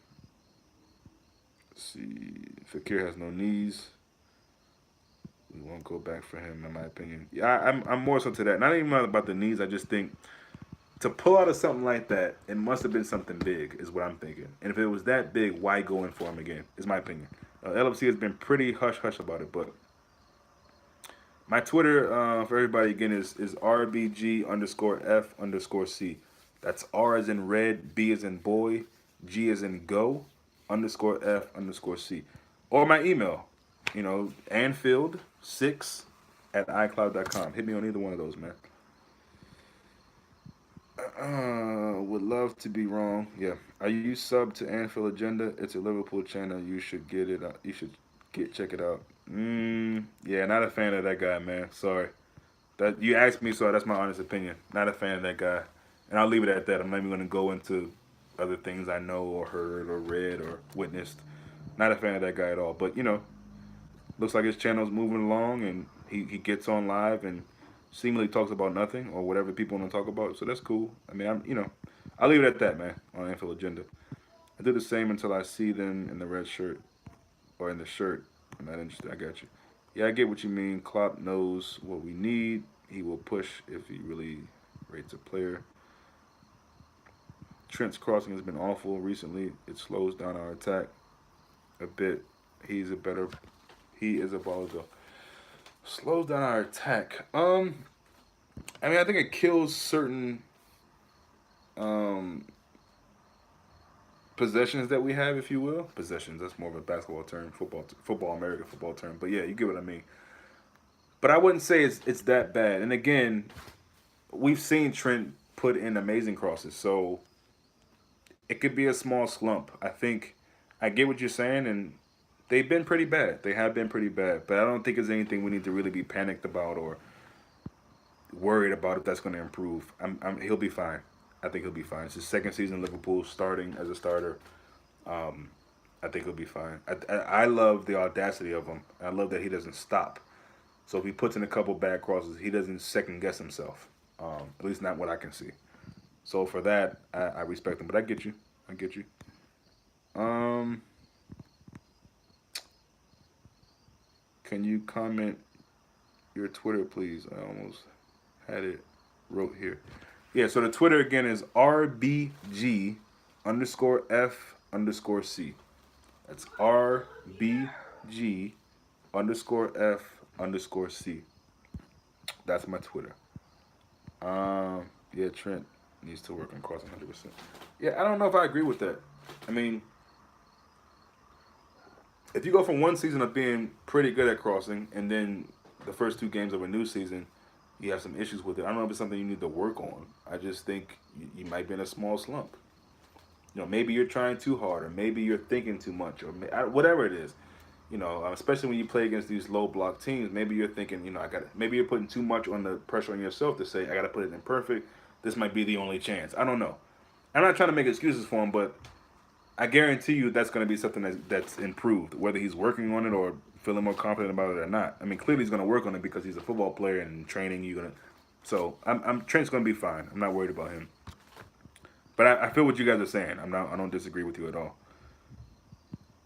let's see, Fakir has no knees. We won't go back for him, in my opinion. Yeah, I'm more so to that. Not even about the knees. I just think to pull out of something like that, it must have been something big, is what I'm thinking. And if it was that big, why go in for him again? Is my opinion. LFC has been pretty hush hush about it, but my Twitter for everybody again is RBG underscore F underscore C. That's R as in red, B as in boy, G as in go, underscore F underscore C. Or my email, Anfield6 at iCloud.com. Hit me on either one of those, man. Would love to be wrong. Yeah. Are you sub to Anfield Agenda? It's a Liverpool channel. You should get it. You should check it out. Yeah, not a fan of that guy, man. Sorry. That you asked me, so that's my honest opinion. Not a fan of that guy, and I'll leave it at that. I'm not even going to go into other things I know or heard or read or witnessed. Not a fan of that guy at all. But looks like his channel's moving along, and he gets on live and seemingly talks about nothing or whatever people want to talk about. So that's cool. I mean, I'll leave it at that, man. On Anfield Agenda, I do the same until I see them in the red shirt or in the shirt. I'm not interested. I got you. Yeah, I get what you mean. Klopp knows what we need. He will push if he really rates a player. Trent's crossing has been awful recently. It slows down our attack a bit. He's a better. He is a baller though. Slows down our attack. I mean, I think it kills certain um possessions that we have, if you will. Possessions. That's more of a basketball term, football, American football term. But yeah, you get what I mean. But I wouldn't say it's that bad. And again, we've seen Trent put in amazing crosses, so it could be a small slump. I think I get what you're saying, and they've been pretty bad. They have been pretty bad, but I don't think there's anything we need to really be panicked about or worried about if that's going to improve. He'll be fine. I think he'll be fine. It's his second season in Liverpool, starting as a starter. I think he'll be fine. I love the audacity of him. I love that he doesn't stop. So if he puts in a couple bad crosses, he doesn't second guess himself. At least not what I can see. So for that, I respect him. But I get you. I get you. Um, can you comment your Twitter, please? I almost had it wrote here. Yeah, so the Twitter again is RBG underscore F underscore C. That's RBG underscore F underscore C. That's my Twitter. Yeah, Trent needs to work on crossing 100%. Yeah, I don't know if I agree with that. I mean, if you go from one season of being pretty good at crossing and then the first two games of a new season, you have some issues with it. I don't know if it's something you need to work on. I just think you might be in a small slump. Maybe you're trying too hard, or maybe you're thinking too much, or whatever it is. Especially when you play against these low block teams, maybe you're thinking, maybe you're putting too much on the pressure on yourself to say, I got to put it in perfect. This might be the only chance. I don't know. I'm not trying to make excuses for him, but I guarantee you that's going to be something that's improved, whether he's working on it or feeling more confident about it or not. I mean, clearly he's going to work on it because he's a football player and training. So Trent's going to be fine. I'm not worried about him. But I feel what you guys are saying. I don't disagree with you at all,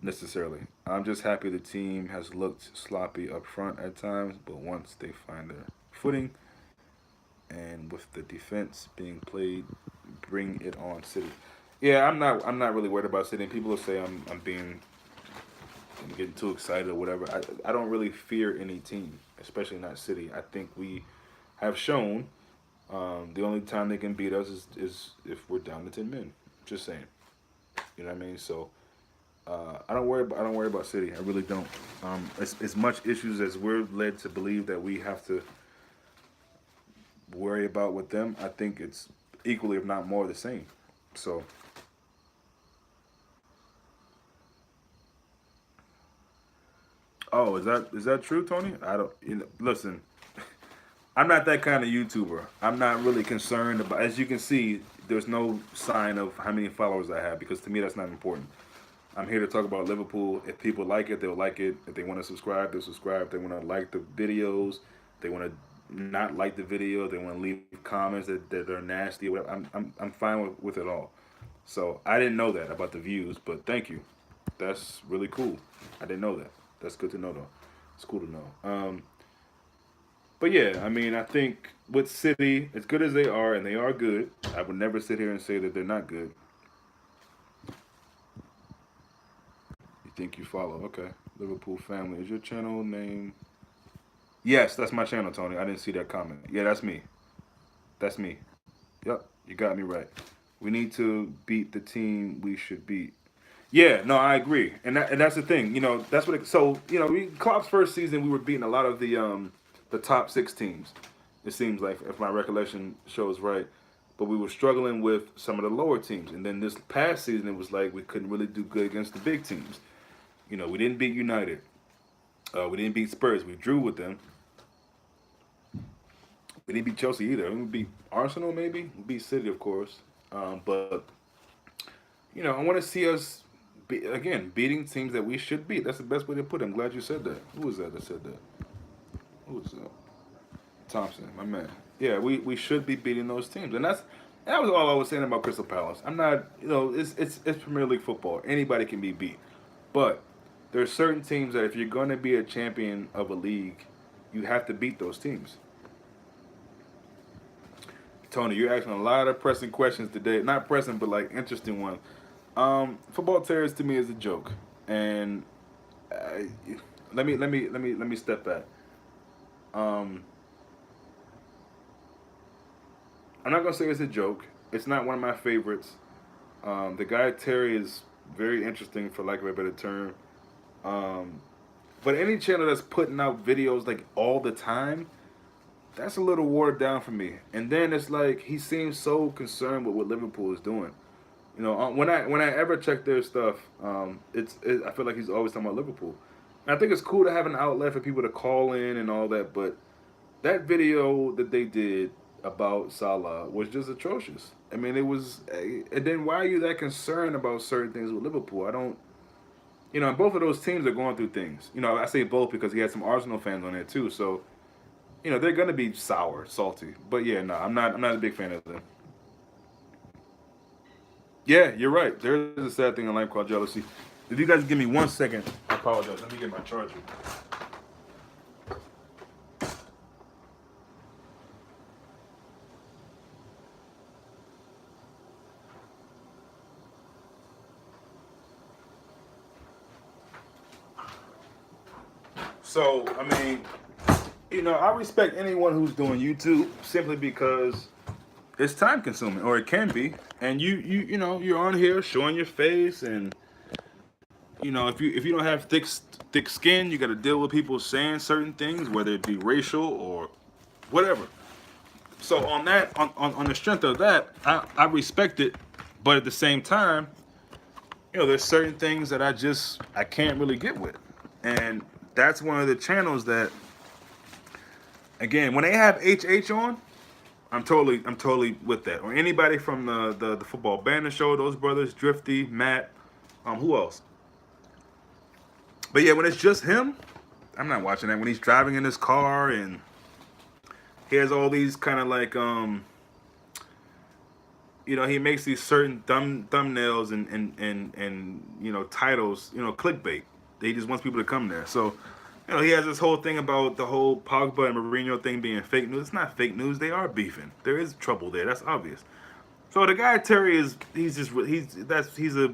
necessarily. I'm just happy the team has looked sloppy up front at times, but once they find their footing, and with the defense being played, bring it on, City. Yeah, I'm not really worried about City. People will say I'm getting too excited or whatever. I don't really fear any team, especially not City. I think we have shown the only time they can beat us is if we're down to 10 men. Just saying. You know what I mean? So I don't worry about City. I really don't. As much issues as we're led to believe that we have to worry about with them, I think it's equally, if not more, the same. So. Oh, is that true, Tony? I don't. Listen, I'm not that kind of YouTuber. I'm not really concerned about. As you can see, there's no sign of how many followers I have because to me that's not important. I'm here to talk about Liverpool. If people like it, they'll like it. If they want to subscribe, they'll subscribe. If they want to like the videos, they want to not like the video. They want to leave comments that they're nasty. Whatever. I'm fine with it all. So I didn't know that about the views, but thank you. That's really cool. I didn't know that. That's good to know though. It's cool to know. But yeah, I mean, I think with City, as good as they are, and they are good, I would never sit here and say that they're not good. You think you follow? Okay. Liverpool family. Is your channel name? Yes, that's my channel, Tony. I didn't see that comment. Yeah, that's me. That's me. Yep, you got me right. We need to beat the team we should beat. Yeah, no, I agree, and that's the thing. That's what. Klopp's first season, we were beating a lot of the top six teams. It seems like, if my recollection shows right, but we were struggling with some of the lower teams. And then this past season, it was like we couldn't really do good against the big teams. We didn't beat United. We didn't beat Spurs. We drew with them. We didn't beat Chelsea either. We beat Arsenal, maybe. We beat City, of course. But I want to see us again beating teams that we should beat. That's the best way to put it. I'm glad you said that. Who was that said that? Who was that? Thompson, my man. Yeah, we should be beating those teams, and that was all I was saying about Crystal Palace. I'm not, it's Premier League football. Anybody can be beat, but there's certain teams that if you're going to be a champion of a league, you have to beat those teams. Tony, you're asking a lot of pressing questions today. Not pressing, but like interesting ones. Football terrorists to me is a joke, and uh, let me step back. Um, I'm not gonna say it's a joke. It's not one of my favorites. The guy Terry is very interesting, for lack of a better term. Um, but any channel that's putting out videos like all the time, that's a little watered down for me. And then it's like he seems so concerned with what Liverpool is doing. When I ever check their stuff, I feel like he's always talking about Liverpool. And I think it's cool to have an outlet for people to call in and all that, but that video that they did about Salah was just atrocious. I mean, it was. And then why are you that concerned about certain things with Liverpool? I don't. And both of those teams are going through things. I say both because he had some Arsenal fans on there too. So, they're gonna be sour, salty. But yeah, no, I'm not. I'm not a big fan of them. Yeah, you're right. There is a sad thing in life called jealousy. If you guys give me 1 second, I apologize. Let me get my charger. So, I mean, I respect anyone who's doing YouTube simply because it's time consuming, or it can be. And you're on here showing your face, and if you don't have thick skin, you got to deal with people saying certain things, whether it be racial or whatever. So on the strength of that, I respect it, but at the same time, there's certain things that I can't really get with, and that's one of the channels that, again, when they have HH on, I'm totally with that. Or anybody from the football banner show, those brothers, Drifty, Matt, who else? But yeah, when it's just him, I'm not watching that. When he's driving in his car and he has all these kind of like he makes these certain thumbnails and titles, clickbait. He just wants people to come there. So, he has this whole thing about the whole Pogba and Mourinho thing being fake news. It's not fake news. They are beefing. There is trouble there. That's obvious. So the guy Terry he's a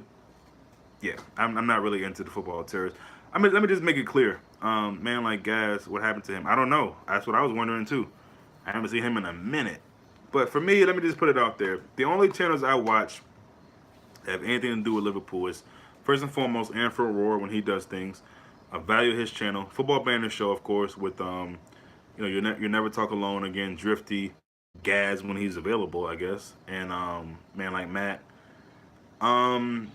yeah. I'm not really into the football terrorists. I mean, let me just make it clear. Man like Gaz, what happened to him? I don't know. That's what I was wondering too. I haven't seen him in a minute. But for me, let me just put it out there. The only channels I watch that have anything to do with Liverpool is, first and foremost, Anfield Roar when he does things. I value his channel. Football Banner Show, of course, with you never talk alone again. Drifty, Gaz when he's available, I guess, and man like Matt. And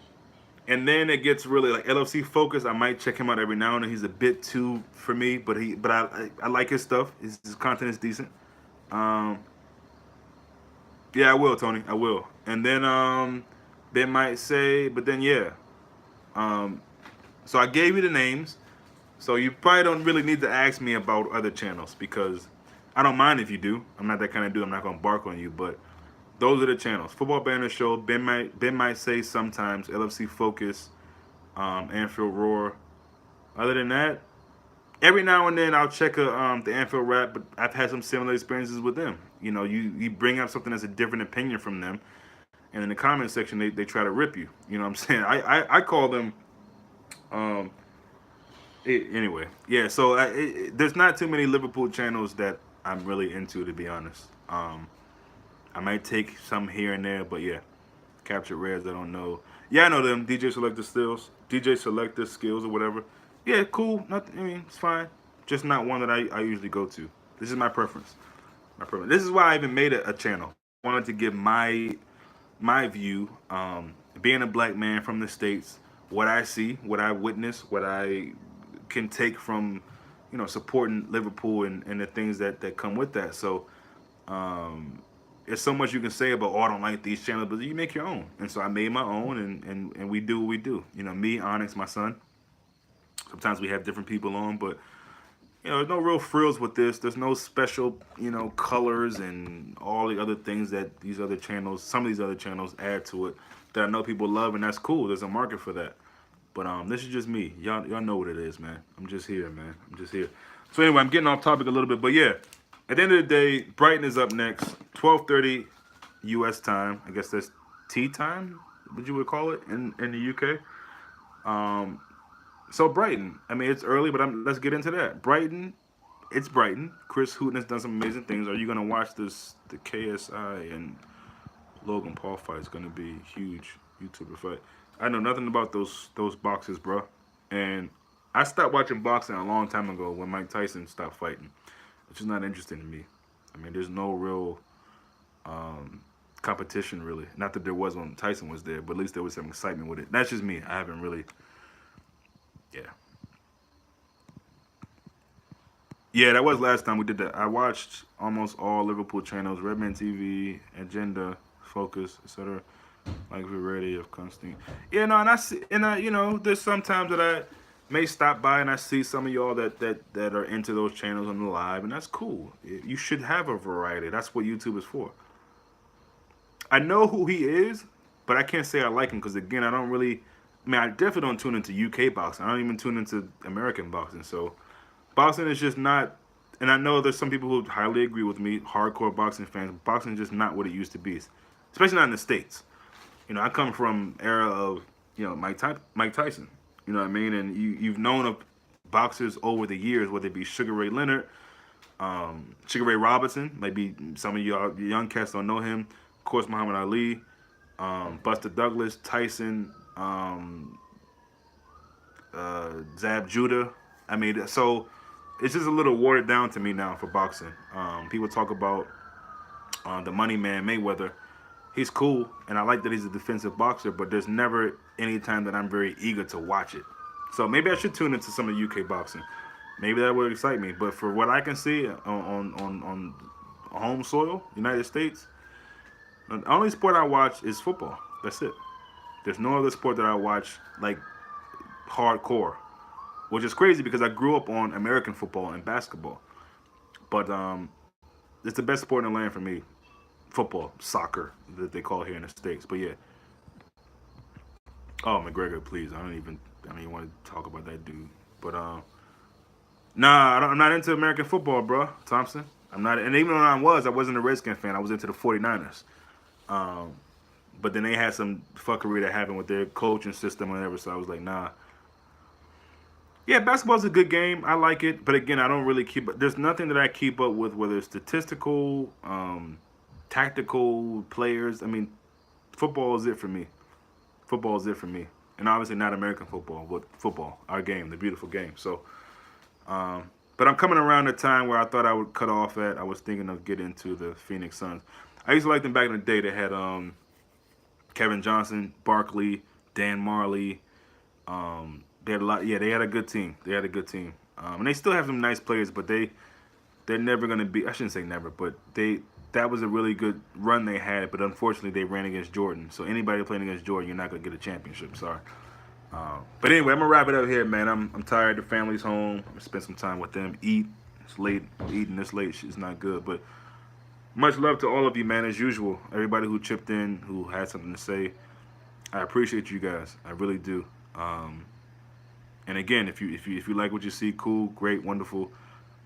then it gets really like LFC focused. I might check him out every now and then. He's a bit too for me, but I like his stuff. His content is decent. Um, yeah, I will, Tony. I will. And then Ben might say, but then yeah. Um, so I gave you the names. So you probably don't really need to ask me about other channels because I don't mind if you do. I'm not that kind of dude. I'm not gonna bark on you, but those are the channels. Football Banner Show. Ben might say sometimes. LFC Focus. Anfield Roar. Other than that, every now and then I'll check the Anfield Rap, but I've had some similar experiences with them. You know, you bring up something that's a different opinion from them, and in the comment section they try to rip you. You know what I'm saying? I call them anyway. Yeah, so there's not too many Liverpool channels that I'm really into, to be honest. I might take some here and there, but yeah, Captured Rares I don't know. Yeah, I know them. DJ Selector Skills or whatever. Yeah, cool. Nothing. I mean, it's fine. Just not one that I usually go to. This is my preference. My preference. This is why I even made a channel. I wanted to give my view, being a black man from the States, what I see, what I witness, what I can take from, supporting Liverpool and the things that come with that. So, there's so much you can say about, oh, I don't like these channels, but you make your own. And so I made my own, and we do what we do. Me, Onyx, my son. Sometimes we have different people on, but there's no real frills with this. There's no special, colors and all the other things that some of these other channels add to it that I know people love, and that's cool. There's a market for that. But this is just me. Y'all know what it is, man. I'm just here, man. I'm just here. So anyway, I'm getting off topic a little bit, but yeah. At the end of the day, Brighton is up next, 12:30 U.S. time. I guess that's tea time, what you would call it in the U.K. So Brighton, I mean, it's early, but let's get into that. It's Brighton. Chris Hooten has done some amazing things. Are you gonna watch this? The KSI and Logan Paul fight is gonna be huge YouTuber fight. I know nothing about those boxers, bro. And I stopped watching boxing a long time ago when Mike Tyson stopped fighting. It's just not interesting to me. I mean, there's no real competition, really. Not that there was when Tyson was there, but at least there was some excitement with it. That's just me. I haven't really, yeah. Yeah, that was last time we did that. I watched almost all Liverpool channels, Redman TV, Agenda, Focus, etc. Like Variety of Constantine. Yeah, no, and I see, and there's sometimes that I may stop by and I see some of y'all that are into those channels on the live, and that's cool. You should have a variety. That's what YouTube is for. I know who he is, but I can't say I like him because again, I don't really. I mean, I definitely don't tune into UK boxing. I don't even tune into American boxing. So, boxing is just not. And I know there's some people who highly agree with me, hardcore boxing fans. Boxing is just not what it used to be, especially not in the States. I come from era of Mike Tyson. You know what I mean? And you've known of boxers over the years, whether it be Sugar Ray Leonard, Sugar Ray Robinson. Maybe some of y'all young cats don't know him. Of course, Muhammad Ali, Buster Douglas, Tyson, Zab Judah. I mean, so it's just a little watered down to me now for boxing. People talk about the Money Man Mayweather. He's cool, and I like that he's a defensive boxer, but there's never any time that I'm very eager to watch it. So maybe I should tune into some of UK boxing. Maybe that would excite me. But for what I can see on home soil, United States, the only sport I watch is football. That's it. There's no other sport that I watch like hardcore, which is crazy because I grew up on American football and basketball. But it's the best sport in the land for me. Football, soccer, that they call here in the States. But yeah. Oh, McGregor, please. I don't even want to talk about that dude. But nah, I'm not into American football, bro, Thompson. I'm not, and even when I wasn't a Redskins fan. I was into the 49ers. But then they had some fuckery that happened with their coaching system or whatever, so I was like, nah. Yeah, basketball's a good game. I like it, but again, I don't really there's nothing that I keep up with, whether it's statistical, tactical players. I mean, football is it for me. Football is it for me, and obviously not American football, but football, our game, the beautiful game. So, but I'm coming around the time where I thought I would cut off at. I was thinking of getting into the Phoenix Suns. I used to like them back in the day. They had Kevin Johnson, Barkley, Dan Marley. They had a lot. Yeah, they had a good team. And they still have some nice players, but they they're never going to be. I shouldn't say never, but that was a really good run they had. But unfortunately, they ran against Jordan. So anybody playing against Jordan, you're not going to get a championship. Sorry. But anyway, I'm gonna wrap it up here, man. I'm tired. The family's home. I'm gonna spend some time with them. Eat. It's late. Eating this late is not good. But much love to all of you, man. As usual, everybody who chipped in, who had something to say, I appreciate you guys. I really do. And again, if you like what you see, cool, great, wonderful.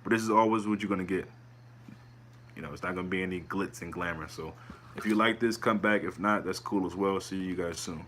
But this is always what you're gonna get. You know, it's not gonna be any glitz and glamour. So if you like this, come back. If not, that's cool as well. See you guys soon.